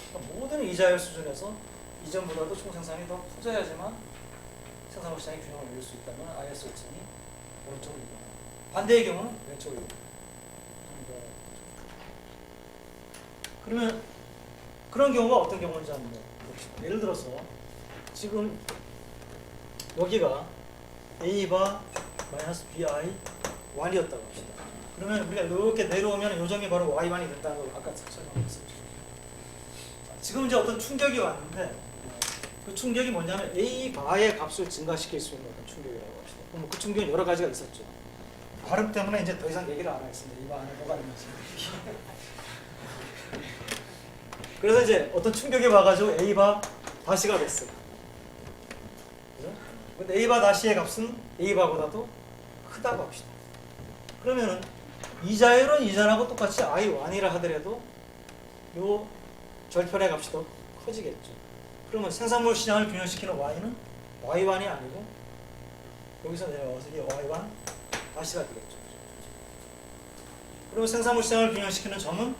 그러니까 모든 이자율 수준에서 이전보다도 총생산이 더 커져야지만 생산물 시장의 균형을 이룰 수 있다면 IS 옥선이 오른쪽으로 이동합니다. 반대의 경우는 왼쪽으로 이동합니다. 그러면 그런 경우가 어떤 경우인지 한번 봅시다. 예를 들어서 지금 여기가 A바 마이너스 BI 1이었다고 합시다. 그러면 우리가 이렇게 내려오면 요점이 바로 Y1이 된다는 걸 아까 설명했었죠. 지금 이제 어떤 충격이 왔는데 그 충격이 뭐냐면 A바의 값을 증가시킬 수 있는 어떤 충격이라고 합시다. 그럼 그 충격은 여러 가지가 있었죠. 발음 때문에 이제 더 이상 얘기를 안 하겠습니다. A바 안에 뭐가 있는지. 그래서 이제 어떤 충격이 와가지고 A바 다시가 됐어요. 그죠? 근데 A바 다시의 값은 A바보다도 크다고 합시다. 그러면은 이자율은 이전하고 똑같이 I1이라 하더라도 요 절편의 값이 더 커지겠죠. 그러면 생산물 시장을 균형시키는 Y는 Y1이 아니고 여기서 내려와서 이게 Y1 다시가 되겠죠. 그리고 생산물 시장을 균형시키는 점은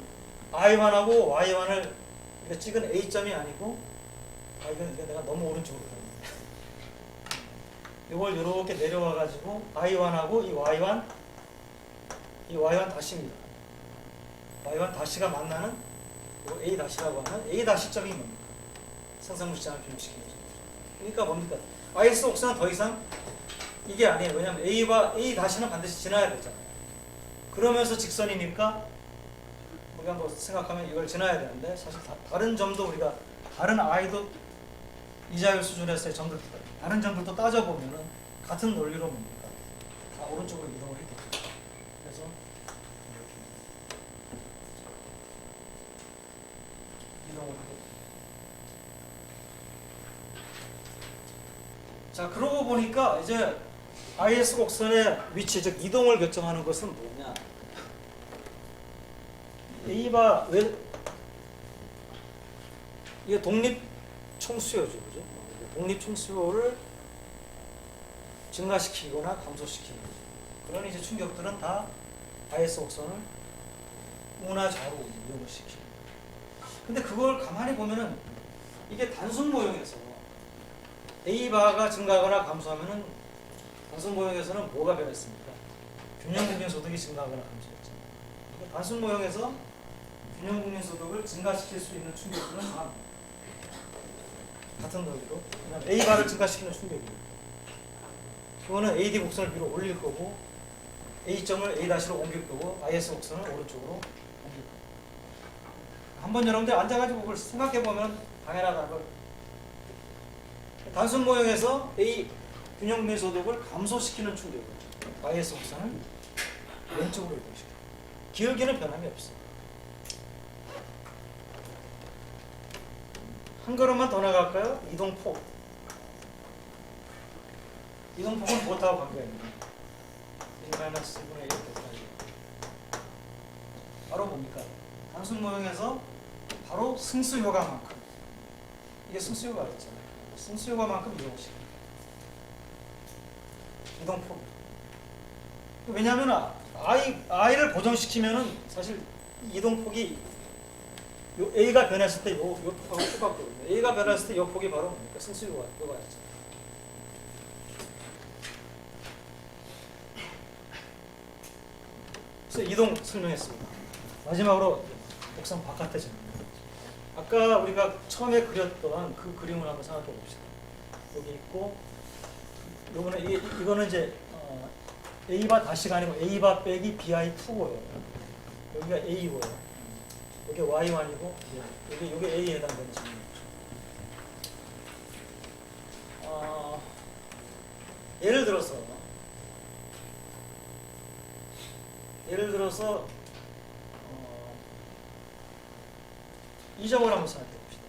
I1하고 Y1을 우리가 찍은 A점이 아니고 이건 내가 너무 오른쪽으로 갑니다. 이걸 이렇게 내려와 가지고 I1하고 이 Y1 다시입니다. Y1 다시가 만나는 A 다시라고 하는 A 다시점이 뭡니까? 생산물 시장을 균형시키는 점. 그러니까 뭡니까? IS 옥선은 더 이상 이게 아니에요. 왜냐하면 A와 A 다시는 반드시 지나야 되잖아요. 그러면서 직선이니까 우리가 뭐 생각하면 이걸 지나야 되는데 사실 다른 점도 우리가 다른 I도 이자율 수준에서의 점들 다른 점들도 따져보면은 같은 논리로 뭡니까? 다 오른쪽으로 이동을 했겠죠. 그래서 이동을 하겠죠. 자, 그러고 보니까 이제 IS 곡선의 위치, 즉 이동을 결정하는 것은 뭐냐? A바 왜 이게 독립 총수요죠, 그죠? 독립 총수요를 증가시키거나 감소시키는 거죠. 그런 이제 충격들은 다 IS 곡선을 우나 좌로 이동을 시키는. 근데 그걸 가만히 보면은 이게 단순 모형에서 A바가 증가하거나 감소하면은 단순 모형에서는 뭐가 변했습니까? 균형 국민 소득이 증가하거나 감소했잖아요. 단순 모형에서 균형 국민 소득을 증가시킬 수 있는 충격들은 다 같은 논리로 그냥 A바를 증가시키는 충격이에요. 그거는 AD 곡선을 위로 올릴 거고 A점을 A-로 옮길 거고 IS 곡선을 오른쪽으로 옮길 거고. 한번 여러분들 앉아가지고 그걸 생각해보면 당연하다는 걸. 단순 모형에서 A 균형 국민 소득을 감소시키는 충격을 IS 곡선을 왼쪽으로 이동시켜요. 기울기는 변함이 없어요. 한 걸음만 더 나갈까요? 이동폭. 이동폭은 무엇하고 관계가 있나요? 1-1분의 1 곱하기 바로 뭡니까? 단순 모형에서 바로 승수효과만큼 이게 승수효과가 있잖아요. 승수효과만큼 이동시킵니다. 이동폭. 왜냐하면 I를 고정시키면은 사실 이동폭이 요 A가 변했을 때 요 폭하고 똑같거든요. A가 변했을 때 요 폭이 바로 뭡니까? 승수효과였죠. 그래서 이동 설명했습니다. 마지막으로 곡선 바깥에 접니다. 아까 우리가 처음에 그렸던 그 그림을 한번 생각해 봅시다. 여기 있고 요거는 이거는 이제 A바 다시가 아니고 A바 빼기 BI2고요. 여기가 A고요. 여기 Y1이고 여기 A에 해당되는 점이죠. 예를 들어서 이 점을 한번 생각해 봅시다.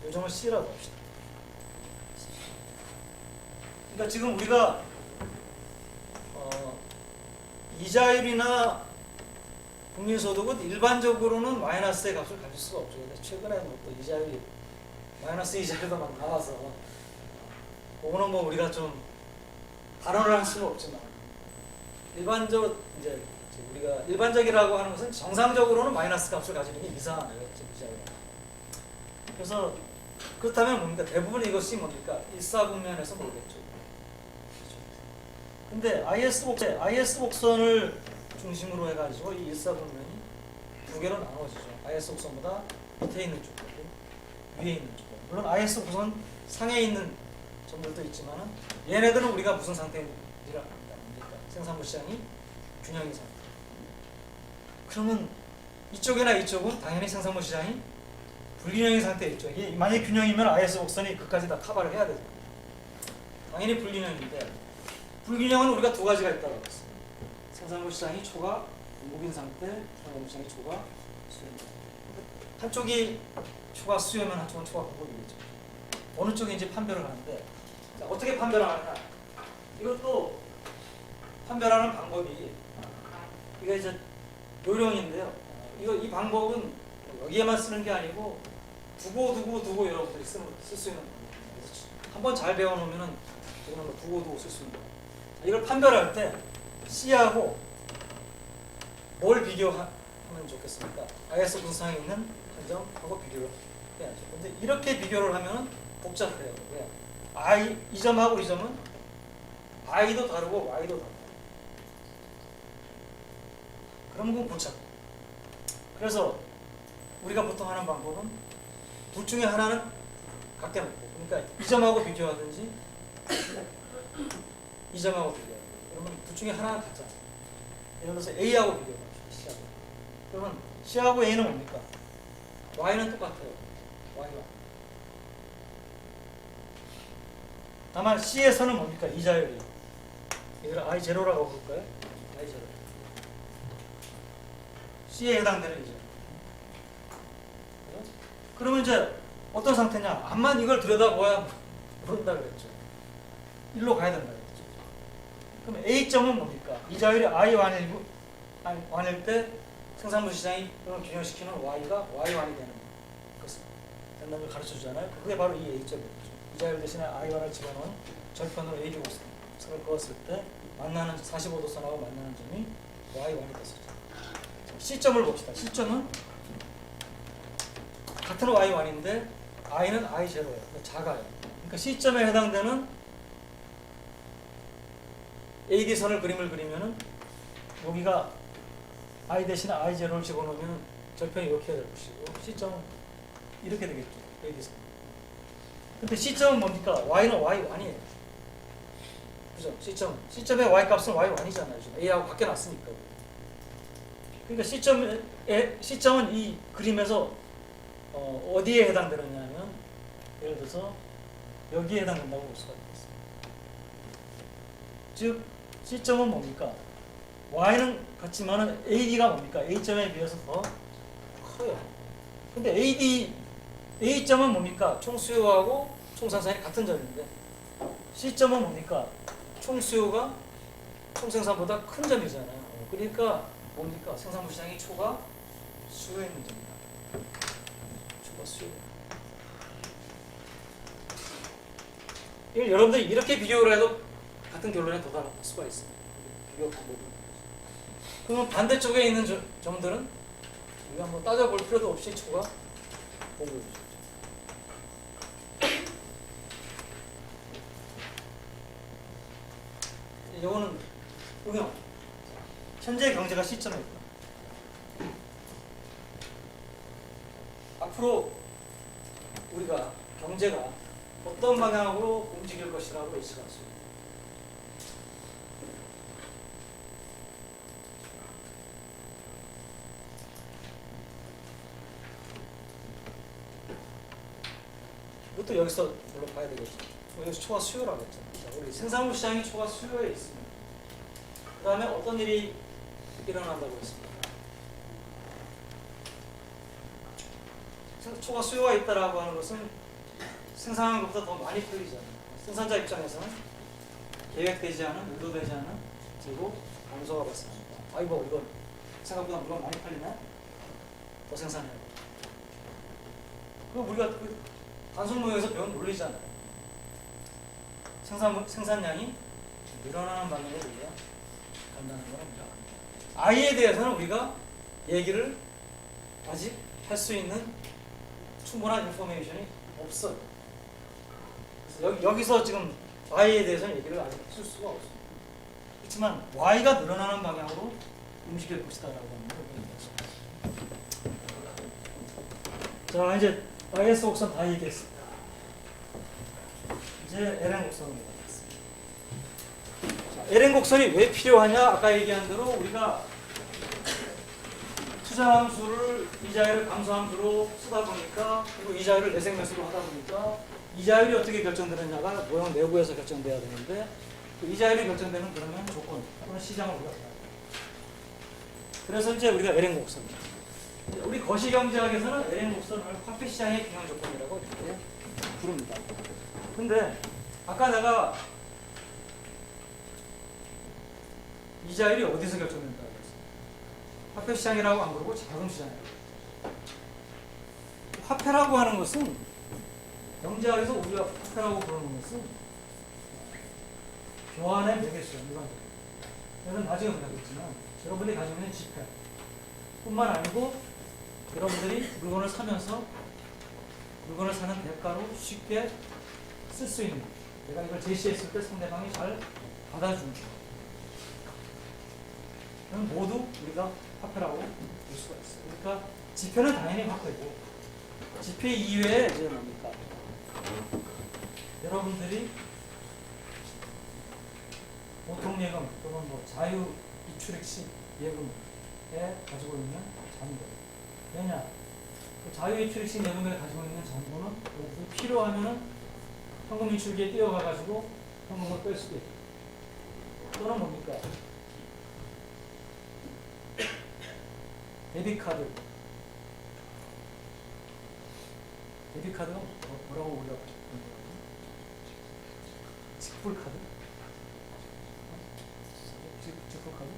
이 점을 C라고 합시다. 그러니까 지금 우리가 이자율이나 국민소득은 일반적으로는 마이너스의 값을 가질 수가 없죠. 근데 최근에 또 이자율이 마이너스 이자율도 막 나와서 그거는 뭐 우리가 좀 단언을 할 수는 없지만 일반적으로 이제 우리가 일반적이라고 하는 것은 정상적으로는 마이너스 값을 가지는 게 이상하네요. 그래서 그렇다면 뭡니까? 대부분 이것이 뭡니까? 일사분면에서 모르겠죠. 근데 IS 곡선을 중심으로 해가지고 이 일사분면이 두 개로 나눠지죠. IS 곡선보다 밑에 있는 쪽과 위에 있는 쪽. 물론 IS 곡선 상에 있는 점들도 있지만은 얘네들은 우리가 무슨 상태인지를 압니다. 그러니까 생산부 시장이 균형인 상태. 그러면 이쪽이나 이쪽은 당연히 생산부 시장이 불균형인 상태에 있죠. 이게 만약 균형이면 IS 곡선이 끝까지 다 커버를 해야 되죠. 당연히 불균형인데 불균형은 우리가 두 가지가 있다고 했습니다. 생산부 시장이 초과 공급인 상태, 생산부 시장이 초과 수요입니다. 한쪽이 초과 수요면 한쪽은 초과 공급이겠죠. 어느 쪽인지 판별을 하는데 자, 어떻게 판별을 하느냐? 이것도 판별하는 방법이 이게 이제 요령인데요. 이 방법은 여기에만 쓰는 게 아니고 두고 여러분들이 쓸 수 있는 방법입니다. 한번 잘 배워놓으면은 이거는 뭐 두고 쓸 수 있는 거예요. 이걸 판별할 때 C하고 뭘 비교하면 좋겠습니까? IS 분상에 있는 한 점하고 비교를 해야죠. 근데 이렇게 비교를 하면 복잡해요. 왜? 이 점하고 이 점은 I도 다르고 Y도 다르고. 그런 건 복잡해. 그래서 우리가 보통 하는 방법은 둘 중에 하나는 갖게 놓고, 그러니까 이 점하고 비교하든지 이 점하고 비교하든지. 그러면 둘 중에 하나는 같잖아요. 예를 들어서 A하고 비교합시다. C하고. 그러면 C하고 A는 뭡니까? Y는 똑같아요. Y가. 다만 C에서는 뭡니까? 이자율이. 얘를 I0라고 볼까요? I0. C에 해당되는 이자. 그러면 이제 어떤 상태냐? 암만 이걸 들여다봐야 모른다 그랬죠. 일로 가야 된다 그랬죠. 그럼 A점은 뭡니까? 이자율이 I1일 때 생산부 시장이 균형시키는 Y가 Y1이 되는 것을 된다는 걸 가르쳐 주잖아요. 그게 바로 이 A점이죠. 이자율 대신에 I1을 집어넣은 절편으로 AB 곡선을 그었을 때 만나는 45도선하고 만나는 점이 Y1이 됐었죠. C점을 봅시다. C점은 같은 Y1인데 I는 I0예요. 작아요. 그러니까 C점에 해당되는 AD선을 그림을 그리면은 여기가 I 대신에 I0를 집어넣으면 절편이 이렇게 될 것이고 C점은 이렇게 되겠죠. AD선. 근데 C점은 뭡니까? Y는 Y1이에요. 그죠? C점의 Y 값은 Y1이잖아요. A하고 바뀌어놨으니까. 그러니까 C점은 이 그림에서 어디에 해당되느냐면 예를 들어서 여기에 해당된다고 볼 수가 있겠습니다. 즉 C점은 뭡니까? Y는 같지만은 AD가 뭡니까? A점에 비해서 더 커요. 근데 A점은 뭡니까? 총수요하고 총생산이 같은 점인데 C점은 뭡니까? 총수요가 총생산보다 큰 점이잖아요. 그러니까 뭡니까? 생산부 시장이 초과 수요에 있는 점입니다. 초과 수요. 이걸 여러분들이 이렇게 비교를 해도 같은 결론에 도달할 수가 있습니다. 비교 방법은. 그러면 반대쪽에 있는 점들은 우리가 뭐 따져볼 필요도 없이 초과 공급이죠. 이거는 응용. 현재 경제가 시점에 있다. 앞으로 우리가 경제가 어떤 방향으로 움직일 것이라고 예측할 수 있습니다. 이것도 여기서 물론 봐야 되겠죠. 여기서 초과 수요라고 했잖아요. 자, 우리 생산부 시장이 초과 수요에 있습니다. 그 다음에 어떤 일이 일어난다고 했습니다. 초과 수요가 있다라고 하는 것은 생산하는 것보다 더 많이 팔리잖아요. 생산자 입장에서는 계획되지 않은, 의도되지 않은 재고 감소가 발생합니다. 아이고 이건 생각보다 물건 많이 팔리네? 더 생산해야 돼. 그거 우리가 단순 무역에서 배운 논리잖아요. 생산량이 늘어나는 방향으로 우리가 간다는 겁니다. I에 대해서는 우리가 얘기를 아직 할 수 있는 충분한 인포메이션이 없어요. 그래서 여기서 지금 Y에 대해서는 얘기를 아직 쓸 수가 없습니다. 그렇지만 Y가 늘어나는 방향으로 움직일 것이다라고 하는 걸 얘기했습니다. 자, 이제 IS 곡선 다 얘기했습니다. 이제 LN 곡선으로 가겠습니다. LN 곡선이 왜 필요하냐? 아까 얘기한 대로 우리가 투자함수를 이자율을 감소함수로 쓰다 보니까, 그리고 이자율을 내생매수로 하다 보니까 이자율이 어떻게 결정되느냐가 모형 내부에서 결정돼야 되는데, 그 이자율이 결정되는 그러면 조건 또는 시장을 우리가 봐야 돼요. 그래서 이제 우리가 LN 곡선, 우리 거시경제학에서는 LN 곡선을 화폐시장의 균형 조건이라고 이렇게 부릅니다. 근데 아까 내가 이자율이 어디서 결정된다고 했어요? 화폐시장이라고 안 그러고 자금시장이라고. 화폐라고 하는 것은, 경제학에서 우리가 화폐라고 부르는 것은 교환의 매개수요, 일반적으로. 저는 나중에 보겠지만 여러분들이 가지고 있는 지폐 뿐만 아니고 여러분들이 물건을 사면서 물건을 사는 대가로 쉽게 쓸 수 있는, 내가 이걸 제시했을 때 상대방이 잘 받아주는, 그건 모두 우리가 화폐라고 볼 수가 있어요. 그러니까 지폐는 당연히 화폐고, 지폐 이외에 이제 뭡니까? 여러분들이 보통 예금 또는 뭐 자유 이출액식 예금에 가지고 있는 잔고. 왜냐? 그 자유 이출액식 예금에 가지고 있는 잔고는 필요하면은 현금 인출기에 뛰어가가지고 현금을 뺄 수도 있고, 또는 뭡니까? 데비카드. 데비카드가 뭐라고 우리가 직불카드? 직불카드?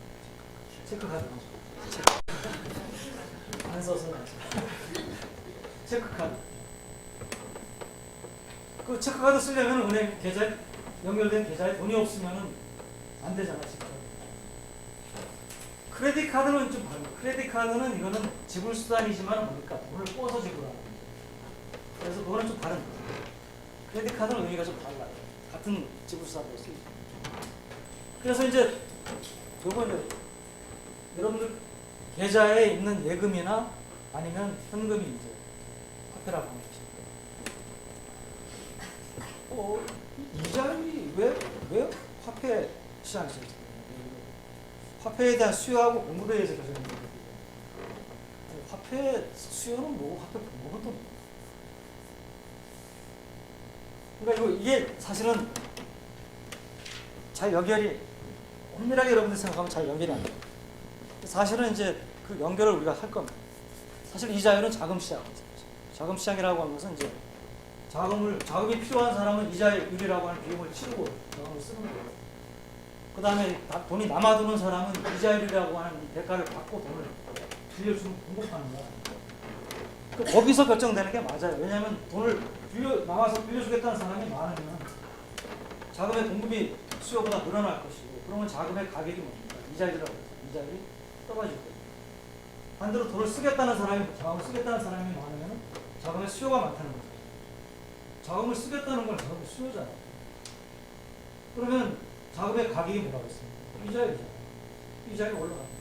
체크카드. 안 써서 체크카드. 그 체크카드 쓰려면 은행 계좌에 연결된 계좌에 돈이 없으면 안 되잖아, 지금. 크레딧 카드는 좀 다릅니다. 크레딧 카드는 이거는 지불 수단이지만 뭡니까? 돈을 꿔서 지불하는 거죠. 그래서 그거는 좀 다른 거예요. 크레딧 카드는 의미가 좀 달라요. 같은 지불 수단으로 쓰이죠. 그래서 이제 요거는 여러분들 계좌에 있는 예금이나 아니면 현금이 이제 화폐라고 하는 것이죠. 이자율이 왜 화폐 시장에서 화폐에 대한 수요하고 공급에 의해서 결정되는 거거든요. 화폐 수요는 뭐고 화폐 공급은 또 뭐고. 그러니까 이게 사실은 잘 연결이, 엄밀하게 여러분들 생각하면 잘 연결이 안 돼요. 사실은 이제 그 연결을 우리가 할 겁니다. 사실 이자율은 자금시장이죠. 자금시장이라고 하는 것은 이제 자금이 필요한 사람은 이자율이라고 하는 비용을 치르고 자금을 쓰는 거예요. 그 다음에 돈이 남아도는 사람은 이자율이라고 하는 대가를 받고 돈을 빌려주면 공급하는 거야. 그 거기서 결정되는 게 맞아요. 왜냐하면 돈을 남아서 빌려주겠다는 사람이 많으면 자금의 공급이 수요보다 늘어날 것이고, 그러면 자금의 가격이 뭡니까? 이자율이라고 해서 이자율이 떨어질 거예요. 반대로 돈을 쓰겠다는 사람이, 자금을 쓰겠다는 사람이 많으면 자금의 수요가 많다는 거죠. 자금을 쓰겠다는 건 자금의 수요잖아요. 그러면 자금의 가격이 뭐라고 했습니까? 이자율이잖아요. 이자율이 올라갑니다.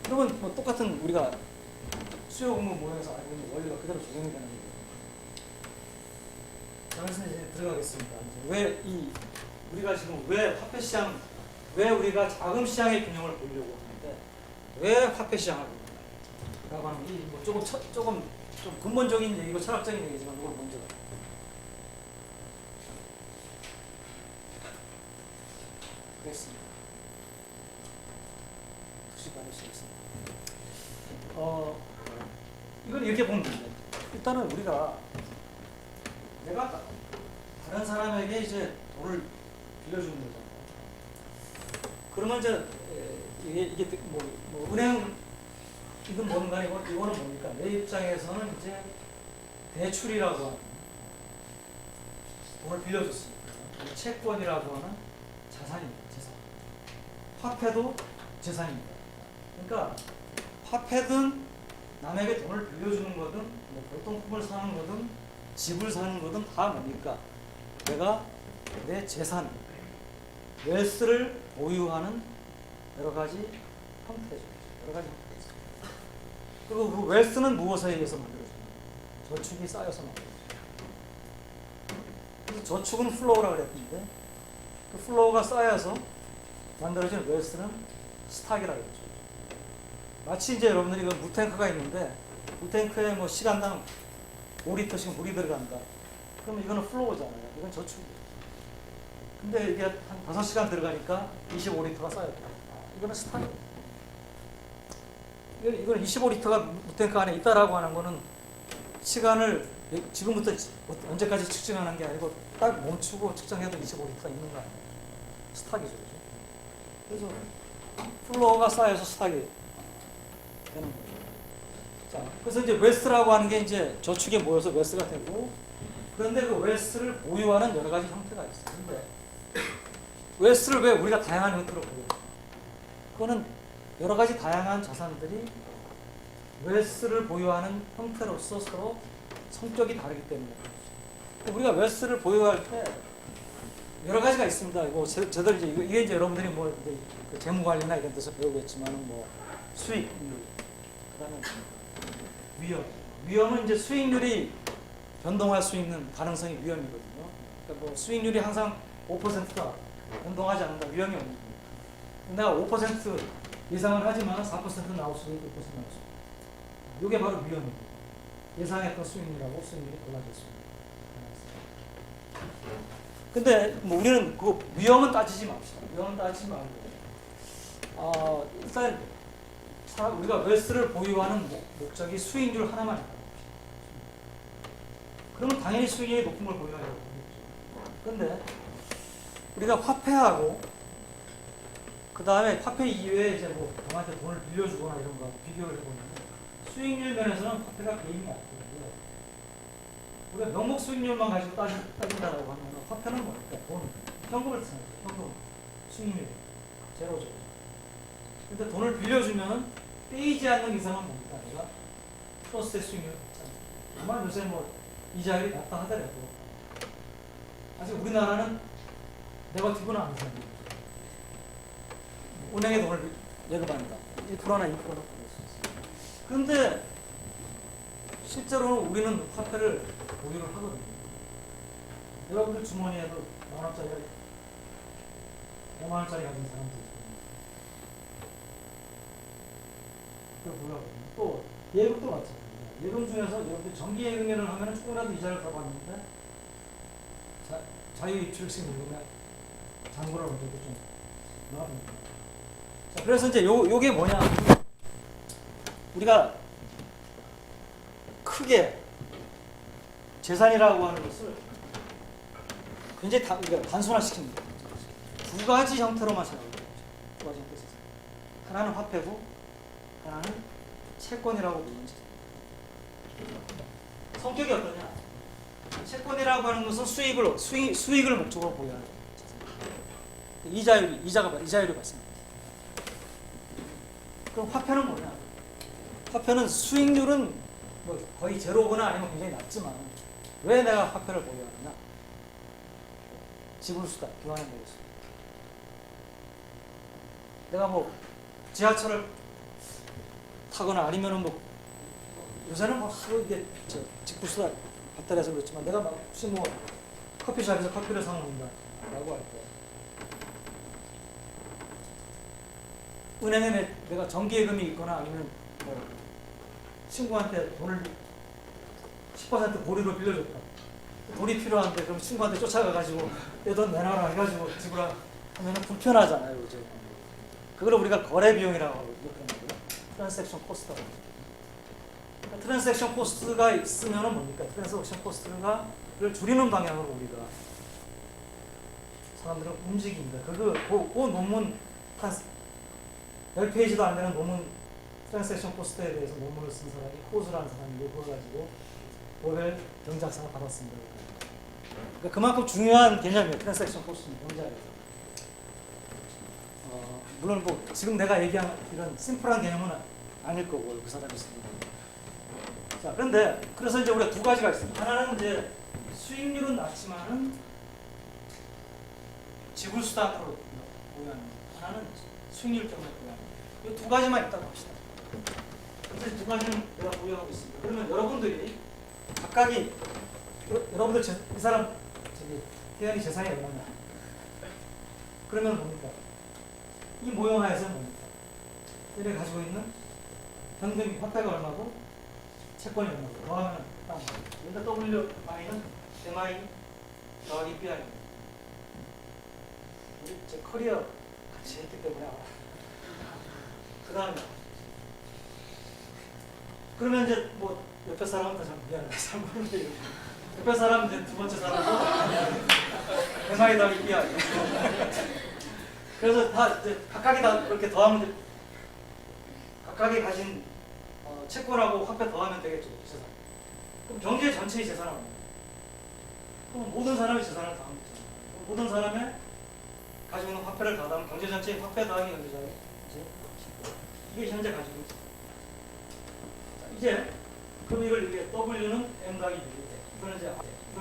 그러면 뭐 똑같은 우리가 수요 공급 모양에서 알고 있는 원리가 그대로 적용이 되는 거예요. 그래서 이제 들어가겠습니다. 이제 우리가 지금 왜 화폐 시장, 왜 우리가 자금 시장의 균형을 보려고 하는데 왜 화폐 시장을 보려고 하는 게 뭐 조금 좀 근본적인 얘기고 철학적인 얘기지만 이걸 먼저 그랬습니다. 특수 받을 수 있습니다. 이건 이렇게 보면 됩니다. 일단은 우리가 내가 다른 사람에게 이제 돈을 빌려주는 거잖아요. 그러면 이제 이게 뭐 은행이든 뭔가 이거는 뭡니까? 내 입장에서는 이제 대출이라고 하는, 돈을 빌려줬으니까 채권이라고 하는 자산입니다. 재산. 화폐도 재산입니다. 그러니까 화폐든 남에게 돈을 빌려주는 거든 뭐 보통품을 사는 거든 집을 사는 거든 다 뭡니까? 내가 내 재산, 웨스를 보유하는 여러 가지 형태죠. 여러 가지 형태가 있습니다. 그리고 그 웨스는 무엇에 의해서 만들어져요? 저축이 쌓여서 만들어져요. 그래서 저축은 플로우라고 그랬는데 그 플로우가 쌓여서 만들어진 웨스는 스탁이라고 했죠. 마치 이제 여러분들이 그 무탱크가 있는데 무탱크에 뭐 시간당 5리터씩 물이 들어간다. 그러면 이거는 플로우잖아요. 이건 저축이에요. 근데 이게 한 5시간 들어가니까 25리터가 쌓였다. 이거는 스탁이에요. 이건 25리터가 무탱크 안에 있다라고 하는 거는 시간을 지금부터 언제까지 측정하는 게 아니고 딱 멈추고 측정해도 25리터가 있는 거 아니에요. 스탁이죠. 그래서 플로어가 쌓여서 스탁이 되는 거죠. 자, 그래서 이제 웨스라고 하는 게 이제 저축에 모여서 웨스가 되고, 그런데 그 웨스를 보유하는 여러 가지 형태가 있어요. 근데 웨스를 왜 우리가 다양한 형태로 보여요? 그거는 여러 가지 다양한 자산들이 웨스를 보유하는 형태로서 서로 성격이 다르기 때문에 그렇죠. 우리가 웨스를 보유할 때 여러 가지가 있습니다. 뭐 저들 이게 이제 여러분들이 뭐 이제 그 재무 관리나 이런 데서 배우겠지만은 뭐 수익률, 그다음에 위험은 이제 수익률이 변동할 수 있는 가능성이 위험이거든요. 그러니까 뭐 수익률이 항상 5%가 변동하지 않는다. 위험이 없는 겁니다. 내가 5% 예상을 하지만 4% 나올 수도 있고 6% 나올 수도 있고. 이게 바로 위험입니다. 예상했던 수익률하고 수익률이 달라질 수 있는. 근데 뭐 우리는 그 위험은 따지지 맙시다. 위험은 따지지 말고 일단 우리가 웨스를 보유하는 목적이 수익률 하나만 있다. 그러면 당연히 수익률이 높은 걸 보유하려고 하겠죠. 근데 우리가 화폐하고 그 다음에 화폐 이외에 이제 뭐 남한테 돈을 빌려주거나 이런 거 비교를 해보면 수익률 면에서는 화폐가 개인이 없고요. 우리가 명목 수익률만 가지고 따진다라고 하면 화폐는 뭐니까 돈, 현금을 쓰는 거죠. 현금 수익률 제로죠. 근데 돈을 빌려주면 빼이지 않는 이상은 뭡니까? 내가 플러스의 수익률을 받잖아요. 다만 요새 뭐 이자율이 낮다 하더라도 아직 우리나라는 네거티브는 아니잖아요. 은행에 돈을 예금합니다. 1%나 2%나 받을 수 있어요. 그런데 실제로는 우리는 화폐를 보유를 하거든요. 여러분들 주머니에도 10,000원짜리, 5만원짜리 가진 사람들이 있거든요. 그걸 보유하거든요. 또 예금도 마찬가지예요. 예금 중에서 여러분들 정기 예금을 하면 조금이라도 이자를 더 받는데 자유 입출식 예금에 잔고를 어떻게 좀 넣어봅니다. 자, 그래서 이제 요게 뭐냐. 우리가 크게 재산이라고 하는 것을 굉장히 단순화시킵니다. 두 가지 형태로만 생각합니다. 두 가지 형태에서. 하나는 화폐고, 하나는 채권이라고 부르는 재산. 성격이 어떠냐? 채권이라고 하는 것은 수익을 목적으로 보유하는 재산. 이자율이 발생합니다. 그럼 화폐는 뭐냐? 화폐는 수익률은 뭐 거의 제로거나 아니면 굉장히 낮지만 왜 내가 화폐를 보유하느냐? 지불수단, 교환의 모습. 내가 뭐 지하철을 타거나 아니면은 뭐 요새는 뭐 하루 이게 직불수단 발달해서 그렇지만 내가 막 혹시 뭐 커피숍에서 커피를 사 먹는다라고 할 때 은행에 내가 정기예금이 있거나 아니면 뭐 친구한테 돈을 10% 보류로 빌려줬다. 돈이 필요한데 그럼 친구한테 쫓아가가지고 내 돈 내놔라 해가지고 지불하 하면은 불편하잖아요, 그죠? 그걸 우리가 거래 비용이라고 얘기하는 거예요. 트랜잭션 코스트라고. 그러니까 트랜잭션 코스트가 있으면은 뭡니까? 트랜잭션 코스트를 줄이는 방향으로 우리가 사람들은 움직입니다. 그 논문 한 10페이지도 안 되는 논문 트랜잭션 코스트에 대해서 논문을 쓴 사람이 코즈라는 사람이 이걸 가지고 노벨 경제학상을 받았습니다. 그러니까 그만큼 중요한 개념이에요. 트랜잭션 코스트는 경제학에서. 물론 뭐 지금 내가 얘기한 이런 심플한 개념은 아닐 거고 그 사람이 있습니다. 자, 그런데 그래서 이제 우리가 두 가지가 있습니다. 하나는 이제 수익률은 낮지만은 지불 수단으로 보유하는, 하나는 수익률 때문에 보유하는. 이 두 가지만 있다고 합시다. 그래서 두 가지는 내가 보유하고 있습니다. 그러면 여러분들이 각각이 여러분들 이 사람 태연이 재산이 얼마냐? 그러면 뭡니까? 이 모형하에서는 뭡니까? 얘를 가지고 있는 현금 화폐가 얼마고 채권이 얼마고 더하면 딱 여기다 WI는 MI 더하기 BI입니다. 우리 제 커리어 같이 했기 때문에 알아. 그 다음에 그러면 이제 뭐 옆에 사람한테 참 미안해. 잘 모르는데 옆에 사람 이제 두 번째 사람도 MI 더하기 BI. 그래서 다 이제 각각이 다 이렇게 더하면 돼. 각각이 가진 채권하고 화폐 더하면 되겠죠, 재산. 그럼 경제 전체의 재산은 뭐예요? 그럼 모든 사람의 재산을 더하면 되잖아요. 모든 사람의 가지고 있는 화폐를 더하면 경제 전체의 화폐 더하기 경제자의 이게 현재 가지고 있어요. 이제 그럼 이걸 이게 W는 M 더하기 U, 이거는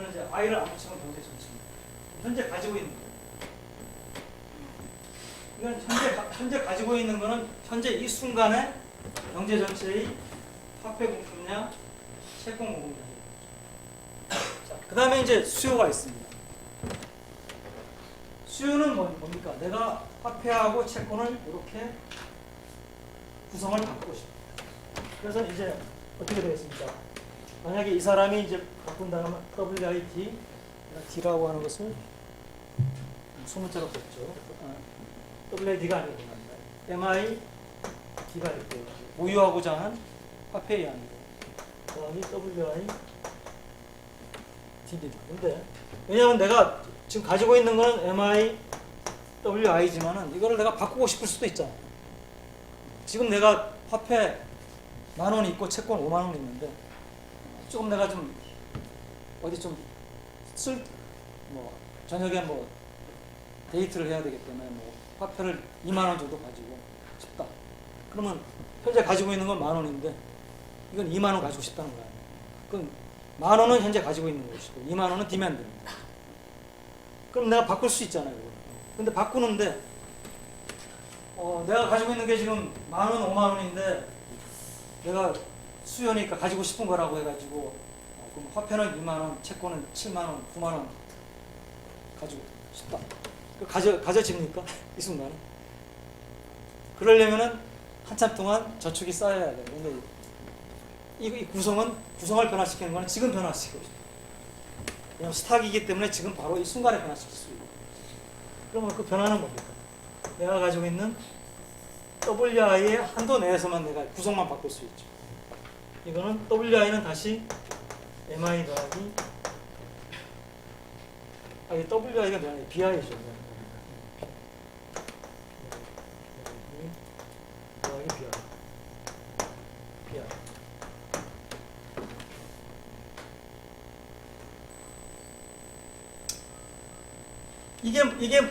이제 I를 안 붙이면 경제 전체입니다. 현재 가지고 있는 거예요. 이건 현재 가지고 있는 거는 현재 이 순간에 경제 전체의 화폐 공급량, 채권 공급량입니다. 자, 그 다음에 이제 수요가 있습니다. 수요는 뭡니까? 내가 화폐하고 채권을 이렇게 구성을 바꾸고 싶다. 그래서 이제 어떻게 되겠습니까? 만약에 이 사람이 이제 바꾼다면 WIT, D라고 하는 것을 소문자로 썼죠. WID가 아니고 MI D가 있고요. 보유하고자 한 화폐의 양이고 그다음에 WI D입니다. 근데 왜냐하면 내가 지금 가지고 있는 건 MI WI지만은 이거를 내가 바꾸고 싶을 수도 있잖아. 지금 내가 화폐 10,000원 있고 채권 50,000원 있는데 조금 내가 좀 어디 좀 저녁에 뭐 데이트를 해야 되기 때문에 뭐 화폐를 20,000원 정도 가지고 싶다. 그러면 현재 가지고 있는 건 10,000원인데 이건 20,000원 가지고 싶다는 거야. 그럼 10,000원은 현재 가지고 있는 것이고 20,000원은 디맨드입니다. 그럼 내가 바꿀 수 있잖아요. 근데 바꾸는데 내가 가지고 있는 게 지금 10,000원, 50,000원인데 내가 수요니까 가지고 싶은 거라고 해가지고 그럼 화폐는 20,000원, 채권은 70,000원, 90,000원 가지고 싶다. 가져집니까? 이 순간에? 그러려면은 한참 동안 저축이 쌓여야 돼요. 근데 이 구성을 변화시키는 거는 지금 변화시키고 싶어요. 왜냐하면 스탁이기 때문에 지금 바로 이 순간에 변화시킬 수 있고. 그러면 그 변화는 뭡니까? 내가 가지고 있는 WI의 한도 내에서만 내가 구성만 바꿀 수 있죠. 이거는 WI는 다시 MI 더하기 이 WI가 뭐냐? BI죠. 더하기 BI.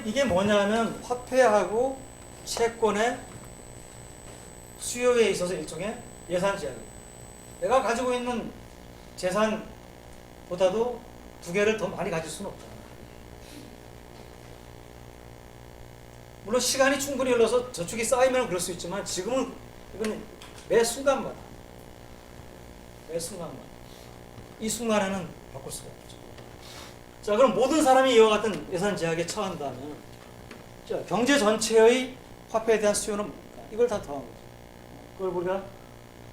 이게 뭐냐면 화폐하고 채권의 수요에 있어서 일종의 예산 제한입니다. 내가 가지고 있는 재산보다도 두 개를 더 많이 가질 수는 없잖아. 물론 시간이 충분히 흘러서 저축이 쌓이면 그럴 수 있지만 지금은 이건 매 순간마다 이 순간에는 바꿀 수가 없죠. 자, 그럼 모든 사람이 이와 같은 예산 제약에 처한다면 자, 경제 전체의 화폐에 대한 수요는 뭡니까? 이걸 다 더한 거죠. 그걸 우리가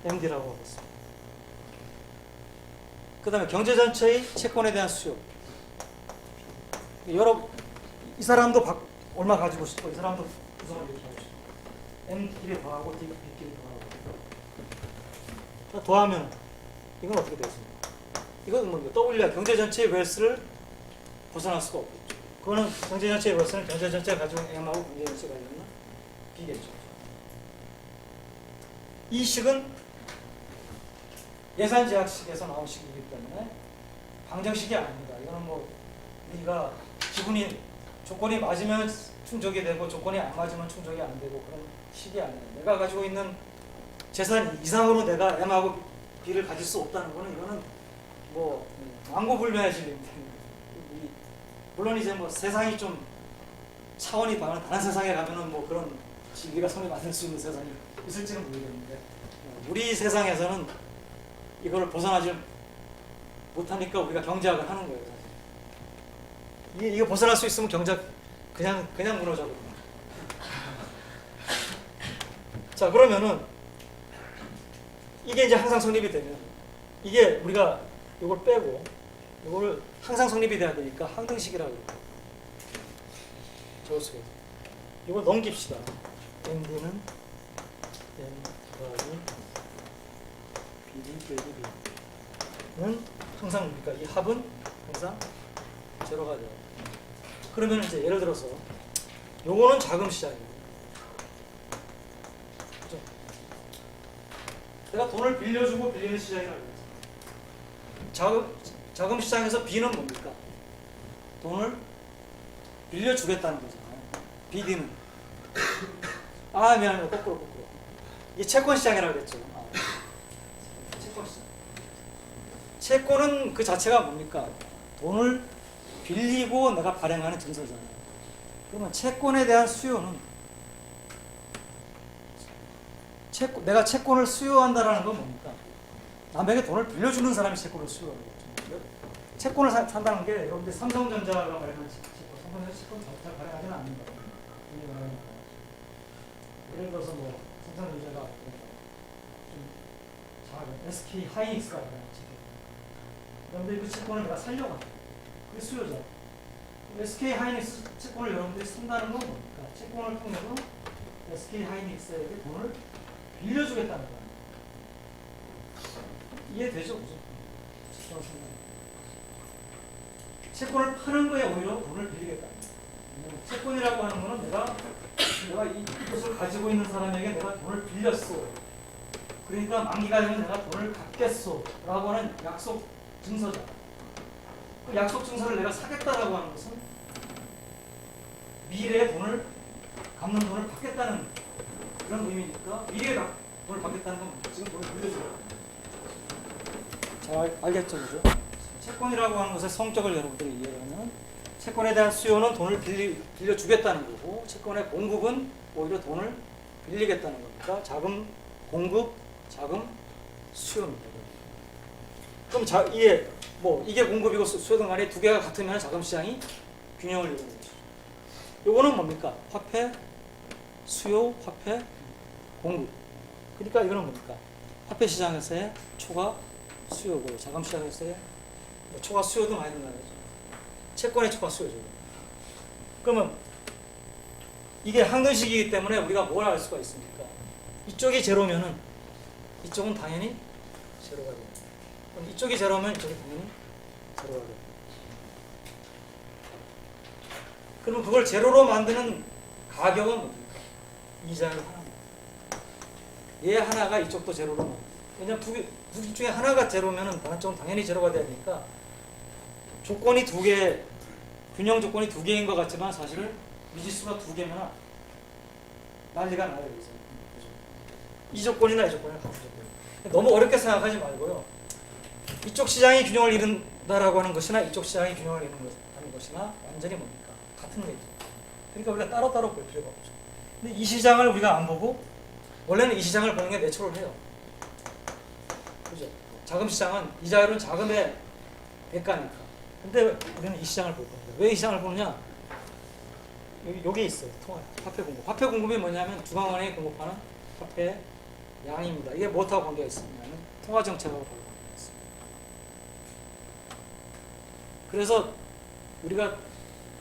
MD라고 하겠습니다. 그 다음에 경제 전체의 채권에 대한 수요. 이 사람도 얼마 가지고 싶고 이 사람도 구성을 이렇게 하고 싶고 M끼리 더하고 D끼리 더하고 더하면 이건 어떻게 되겠습니까? 이건 뭡니까? WI 경제 전체의 웨스를 벗어날 수가 없겠죠. 그거는 경제 전체의 웨스는 경제 전체가 가지고 있는 M하고 경제 전체가 가지고 있는 B겠죠. 이 식은 예산 제약식에서 나온 식이기 때문에 방정식이 아닙니다. 이거는 뭐 우리가 기분이 조건이 맞으면 충족이 되고 조건이 안 맞으면 충족이 안 되고 그런 식이 아니에요. 내가 가지고 있는 재산 이상으로 내가 M하고 B를 가질 수 없다는 거는 이거는 뭐 망고불변의 진리입니다. 물론 이제 뭐 세상이 좀 차원이 다른 세상에 가면은 뭐 그런 진리가 손에 맞을 수 있는 세상이 있을지는 모르겠는데 우리 세상에서는 이걸 벗어나지 못하니까 우리가 경제학을 하는 거예요. 사실. 이거 벗어날 수 있으면 경제학 그냥 무너져거든요. 자, 그러면은 이게 이제 항상 성립이 되면 이게 우리가 이걸 빼고 이거를 항상 성립이 돼야 되니까 항등식이라고 해요. 적었어요. 이걸 넘깁시다. MD는 M 더하기 BD 빼기 B는 항상 뭡니까? 이 합은 항상 제로가 돼요. 그러면 이제 예를 들어서 요거는 자금 시장이에요. 그죠? 내가 돈을 빌려주고 빌리는 시장이라고 해요. 자금 시장에서 B는 뭡니까? 돈을 빌려주겠다는 거잖아요. BD는 미안합니다. 거꾸로 이게 채권 시장이라고 그랬죠. 채권 시장. 채권은 그 자체가 뭡니까? 돈을 빌리고 내가 발행하는 증서잖아요. 그러면 채권에 대한 수요는 내가 채권을 수요한다라는 건 뭡니까? 남에게 돈을 빌려주는 사람이 채권을 수요하는 거죠. 채권을 산다는 게 여러분들 삼성전자가 발행하는 삼성전자 채권 잘 발행하지는 않는다. 예를 들어서 뭐 삼성전자가 좀 작은 SK 하이닉스가 발행하는 채권. 여러분들이 그 채권을 내가 살려고 합니다. 그게 수요죠. SK 하이닉스 채권을 여러분들이 산다는 건 뭡니까? 채권을 통해서 SK 하이닉스에게 돈을 빌려주겠다는 거예요. 이해되죠? 그죠? 채권을 산다는 채권을 파는 거에 오히려 돈을 빌리겠다. 채권이라고 하는 거는 내가 이것을 가지고 있는 사람에게 내가 돈을 빌렸어. 그러니까 만기가 되면 내가 돈을 갚겠어. 라고 하는 약속 증서다. 그 약속 증서를 내가 사겠다라고 하는 것은 미래에 갚는 돈을 받겠다는 그런 의미니까 미래에 돈을 받겠다는 건 지금 돈을 빌려줘요. 잘 알겠죠? 그죠? 채권이라고 하는 것의 성격을 여러분들이 이해하면 채권에 대한 수요는 돈을 빌려주겠다는 거고 채권의 공급은 오히려 돈을 빌리겠다는 겁니다. 자금 공급, 자금 수요입니다. 그럼 이게 공급이고 수요든 간에 두 개가 같으면 자금 시장이 균형을 이루는 거죠. 요거는 뭡니까? 화폐 수요, 화폐 공급. 그러니까 이거는 뭡니까? 화폐 시장에서의 초과 수요고 자금 시장에서의 초과 수요도 많이 나가죠. 채권의 초과 수요죠. 그러면 이게 항등식이기 때문에 우리가 뭘 알 수가 있습니까? 이쪽이 제로면은 이쪽은 당연히 제로가 돼요. 그럼 이쪽이 제로면 이쪽이 당연히 제로가 돼요. 그러면 그걸 제로로 만드는 가격은 뭡니까? 이자율 하나입니다. 얘 하나가 이쪽도 제로로 만듭니다. 왜냐면 두 중에 하나가 제로면은 다른 쪽은 당연히 제로가 돼야 되니까 조건이 두 개, 균형 조건이 두 개인 것 같지만 사실은 미지수가 두 개면 난리가 나요. 이 조건이나 이 조건이나 같은 조건. 너무 어렵게 생각하지 말고요. 이쪽 시장이 균형을 이룬다라고 하는 것이나 이쪽 시장이 균형을 이루는 것이나 완전히 뭡니까? 같은 얘기죠. 그러니까 우리가 따로따로 볼 필요가 없죠. 근데 이 시장을 우리가 안 보고 원래는 이 시장을 보는 게 내추럴해요. 그죠? 자금 시장은 이자율은 자금의 대가니까. 근데 우리는 이 시장을 볼 겁니다. 왜 이 시장을 보느냐? 여기 있어요. 화폐 공급. 화폐 공급이 뭐냐면 중앙은행이 공급하는 화폐 양입니다. 이게 뭐하고 관계가 있으냐면 통화 정책하고 관계가 있습니다. 그래서 우리가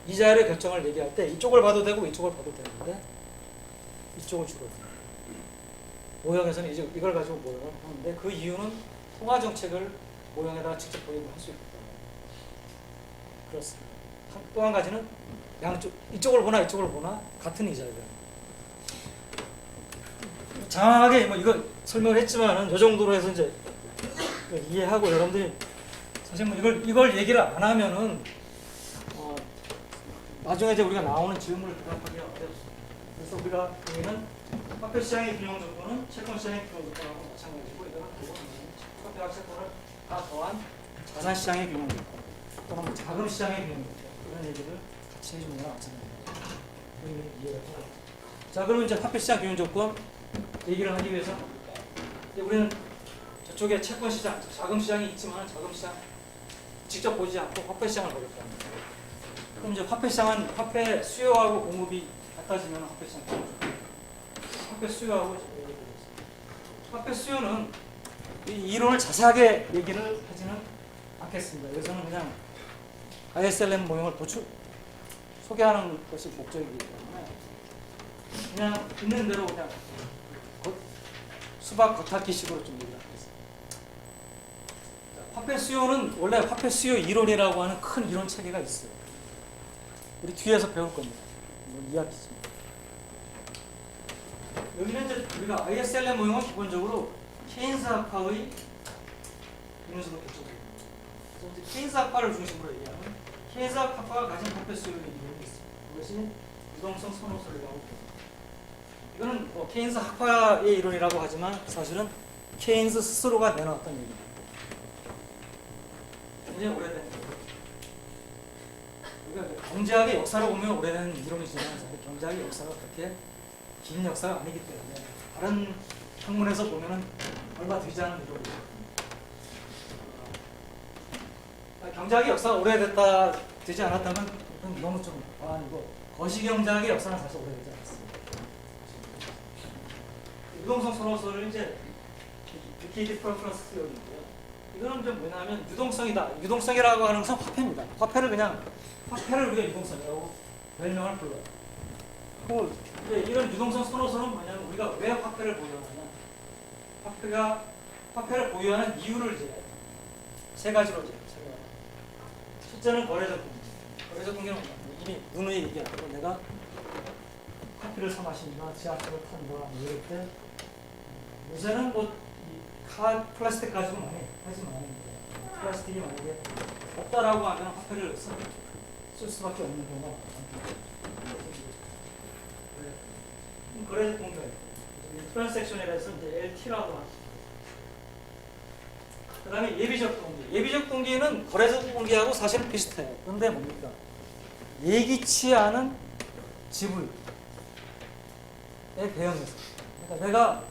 이자율의 결정을 얘기할 때 이쪽을 봐도 되고 이쪽을 봐도 되는데 이쪽을 주로 모형에서는 이제 이걸 가지고 모형을 하는데 그 이유는 통화 정책을 모형에다가 직접 도입을 할 수 있기 때문에 그렇습니다. 또 한 가지는 양쪽 이쪽을 보나 이쪽을 보나 같은 이자율이에요. 장황하게 뭐 이거 설명을 했지만은 이 정도로 해서 이제 이해하고 여러분들이 사실 뭐 이걸 얘기를 안 하면은 나중에 이제 우리가 나오는 질문을 대답하기가 어렵습니다. 그래서 우리가 여기는 화폐 시장의 균형 조건은 채권 시장의 균형 조건하고 마찬가지고, 이거는 화폐와 채권을 다 더한 자산 시장의 균형 조건 또는 뭐 자금 시장의 균형 조건, 이런 얘기를 같이 해주는 거랑 마찬가지입니다. 이해가 되죠? 자, 그러면 이제 화폐 시장 균형 조건 얘기를 하기 위해서 이제 우리는 저쪽에 채권 시장, 자금 시장이 있지만 자금 시장 직접 보지 않고 화폐 시장을 보겠다. 그럼 이제 화폐 시장은 화폐 수요하고 공급이 같아지면 화폐 시장 균형 조건. 화폐 수요하고 얘기해보겠습니다. 화폐 수요는 이 이론을 자세하게 얘기를 하지는 않겠습니다. 여기서는 그냥 ISLM 모형을 소개하는 것이 목적이기 때문에 그냥 있는 대로 그냥 수박 겉핥기식으로 좀 얘기를 하겠습니다. 화폐 수요는 원래 화폐 수요 이론이라고 하는 큰 이론 체계가 있어요. 우리 뒤에서 배울 겁니다. 이건 이야기입니다. 여기는 이제 우리가 ISLM 모형은 기본적으로 케인스 학파의 이론으로 개척됩니다. 그래서 이제 케인스 학파를 중심으로 얘기하면 케인스 학파가 가진 화폐 수요 이론이 있습니다. 그것이 유동성 선호설이라고 합니다. 이거는 뭐 케인스 학파의 이론이라고 하지만 사실은 케인스 스스로가 내놓았던 얘기입니다. 굉장히 오래된 얘기입니다. 그러니까 경제학의 역사로 보면 오래된 이론이지만 사실 경제학의 역사가 그렇게 긴 역사가 아니기 때문에 다른 학문에서 보면은 얼마 되지 않은 이론이죠. 경제학의 역사가 오래됐다 되지 않았다면 너무 좀 아니고 거시경제학의 역사는 사실 오래되지 않았습니다. 유동성 선호설을 이제 리퀴드 프레퍼런스 티어리인데요. 이거는 좀 뭐냐면 유동성이다. 유동성이라고 하는 것은 화폐입니다. 화폐를 우리가 유동성이라고 별명을 불러요. 그리고 이런 유동성 선호설은 뭐냐면 우리가 왜 화폐를 보유하느냐, 화폐를 보유하는 이유를 이제 세 가지로 이제 설명해요. 첫째는 거래적 동기. 거래적 동기는 이미 누누이 얘기하고 내가 커피를 사 마신다, 지하철을 탄다, 이럴 때 요새는 뭐 플라스틱 가지고 많이 하지만 플라스틱이 만약에 없다라고 하면 화폐를 쓸 수밖에 없는 경우가 많습니다. 거래적 동기가 있고 트랜잭션이라서 이제 LT라고 합니다. 그 다음에 예비적 동기. 예비적 동기는 거래적 동기하고 사실은 비슷해요. 그런데 뭡니까? 예기치 않은 지불에 대응해서. 그러니까 내가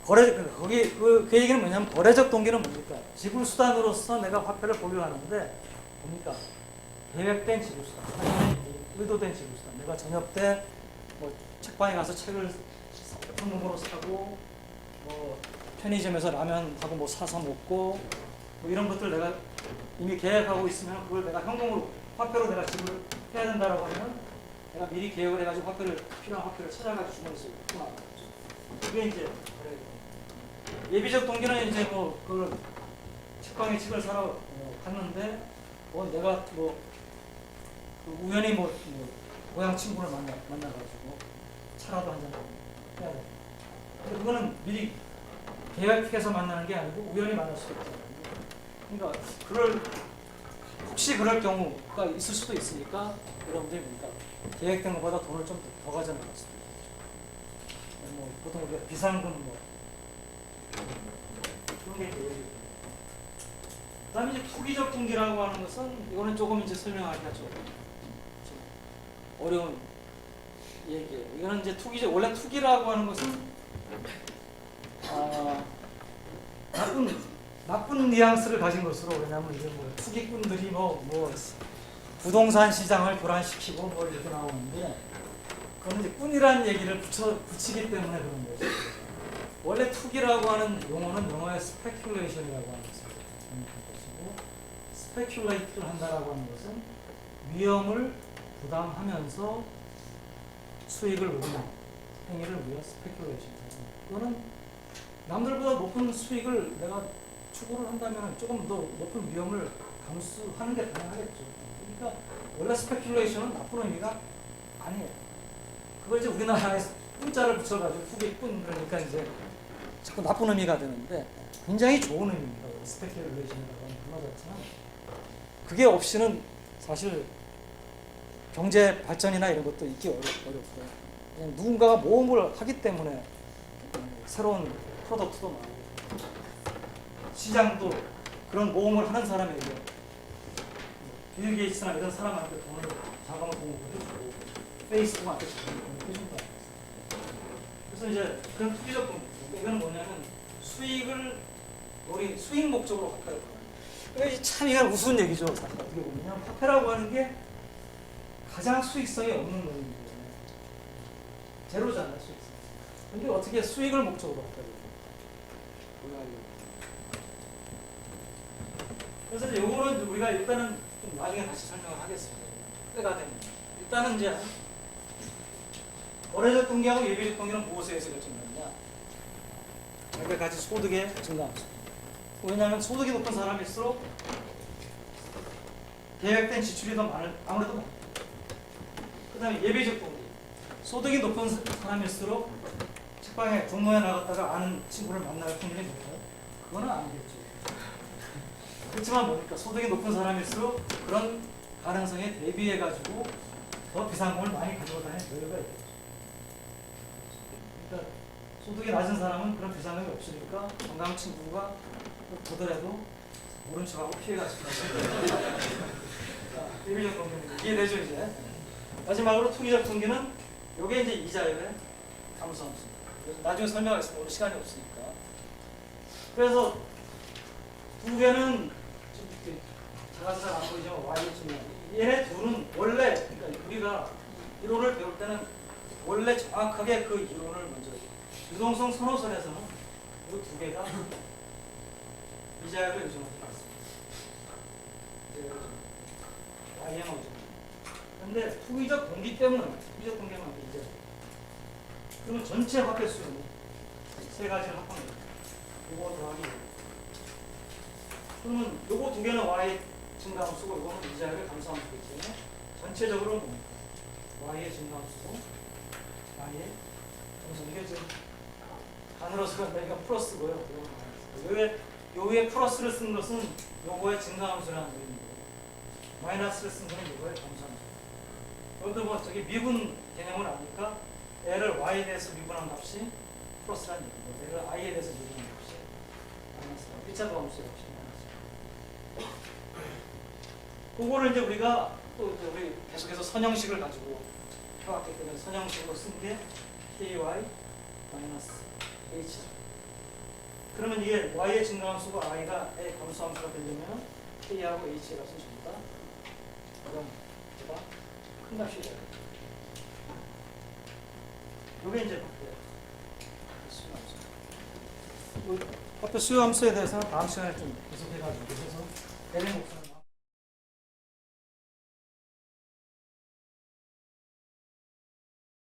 그 얘기는 뭐냐면 거래적 동기는 뭡니까? 지불 수단으로서 내가 화폐를 보유하는데 뭡니까? 계획된 지불 수단, 의도된 지불 수단. 내가 저녁 때 뭐 책방에 가서 책을 현금으로 사고, 뭐 편의점에서 라면하고 뭐 사서 먹고, 뭐 이런 것들 내가 이미 계획하고 있으면 그걸 내가 현금으로 화폐로 내가 지불을 해야 된다라고 하면 내가 미리 계획을 해가지고 필요한 화폐를 찾아가지고 주머니에서 입구나. 그게 이제 예비적 동기는 이제 뭐 그 책방에 책을 사러 갔는데 내가 우연히 고향 친구를 만나가지고 차라도 한잔 해야 돼. 근데 그거는 미리 계획해서 만나는 게 아니고 우연히 만날 수도 있잖아요. 그러니까 혹시 그럴 경우가 있을 수도 있으니까 여러분들이 뭡니까? 계획된 것보다 돈을 좀 더 가져나갈 수도 있죠. 보통 우리가 비상금 그런 게 있고. 그다음에 이제 투기적 동기라고 하는 것은 이거는 조금 이제 설명하기가 좀 어려운 얘기예요. 이거는 이제 원래 투기라고 하는 것은 나쁜 뉘앙스를 가진 것으로, 왜냐하면 이제 투기꾼들이 부동산 시장을 교란시키고 이렇게 나오는데 그건 이제 꾼이라는 얘기를 붙이기 때문에 그런 거죠. 원래 투기라고 하는 용어는 영어의 스페큘레이션이라고 하는 것을 것이고, 스페큘레이트를 한다라고 하는 것은 위험을 부담하면서 수익을 노리는 행위를 우리가 스페큘레이션이라고 합니다. 그거는 남들보다 높은 수익을 내가 추구를 한다면 조금 더 높은 위험을 감수하는 게 가능하겠죠. 그러니까 원래 스페큘레이션은 나쁜 의미가 아니에요. 그걸 이제 우리나라에서 꾼자를 붙여가지고 투기꾼 그러니까 이제 자꾸 나쁜 의미가 되는데 굉장히 좋은 의미입니다. 스페큘레이션이라고 하는 단어 자체는 그게 없이는 사실 경제 발전이나 이런 것도 있기 어렵고요. 그냥 누군가가 모험을 하기 때문에 새로운 프로덕트도 나오고 시장도 그런 모험을 하는 사람에게 빌 게이츠나 이런 사람한테 돈을 자금을 공급을 해주고 페이스북한테 자금을 공급해준다. 그래서 이제 그런 투기적 공급, 이건 뭐냐면 수익을 우리 수익 목적으로 화폐를 팔아요. 참 이건 우스운 얘기죠. 사실 어떻게 보면 화폐라고 하는 게 가장 수익성이 없는 거예요. 제로잖아요, 수익성. 근데 어떻게 수익을 목적으로 화폐를 팔아요? 그래서 이제 요거는 우리가 일단은 좀 나중에 다시 설명을 하겠습니다. 때가 되면. 일단은 이제 거래적 동기하고 예비적 동기는 무엇에 의해서 결정되느냐? 몇 가지 소득의 증가함수. 왜냐하면 소득이 높은 사람일수록 계획된 지출이 더 아무래도 많아요. 그 다음에 예비적 동기. 소득이 높은 사람일수록 책방에 종로에 나갔다가 아는 친구를 만날 확률이 높아요. 그거는 아니겠죠. 그렇지만 뭡니까? 소득이 높은 사람일수록 그런 가능성에 대비해가지고 더 비상금을 많이 가지고 다니는 여유가 있겠죠. 그러니까 소득이 낮은 사람은 그런 비상금이 없으니까 건강한 친구가 보더라도 모른 척하고 피해가시고 예비적 동기는 이해되죠 이제. 마지막으로 투기적 동기는 요게 이제 이자율의 감소함수입니다. 나중에 설명하겠습니다. 오늘 시간이 없으니까. 그래서 두 개는 작아서 잘 안 보이지만 Y지만 얘네 둘은 원래 그러니까 우리가 이론을 배울 때는 원래 정확하게 그 이론을 먼저 유동성 선호선에서는 이 두 개가 이자율을 의존하지 않습니다. Y에만 의존합니다. 그런데 투기적 동기 때문에 투기적 동기만 이제 그러면 전체 화폐 수는 세 가지를 합합니다. 이거 더하기 그러면 요거 두 개는 Y 증가함수고 이거는 이자율의 감소함수이기 때문에 전체적으로 Y의 증가함수고 Y의 감소 이게 지금 단으로서 그러니까 플러스고요. 요 위에 플러스를 쓴 것은 요거의 증가함수라는 의미고 마이너스를 쓴 것은 요거의 감소함수. 여러분들 뭐 저기 미분 개념을 아니까 L을 Y에 대해서 미분한 값이 플러스라는 얘기고 L을 I에 대해서 미분한 값이 마이너스라는 1차 도함수의 값이 그거를 이제 우리가 또 이제 우리 계속해서 선형식을 가지고 해왔기 때문에 선형식으로 쓴 게 KY 마이너스 H. 그러면 이게 Y의 증가함수고 I가 A의 감소함수가 되려면 K하고 H의 값은 전부 다 그럼 큰 값이 돼요. 이게 이제 화폐 수요함수. 화폐 수요함수에 대해서는 다음 시간에 좀 계속해가지고 그래서 대략 목표는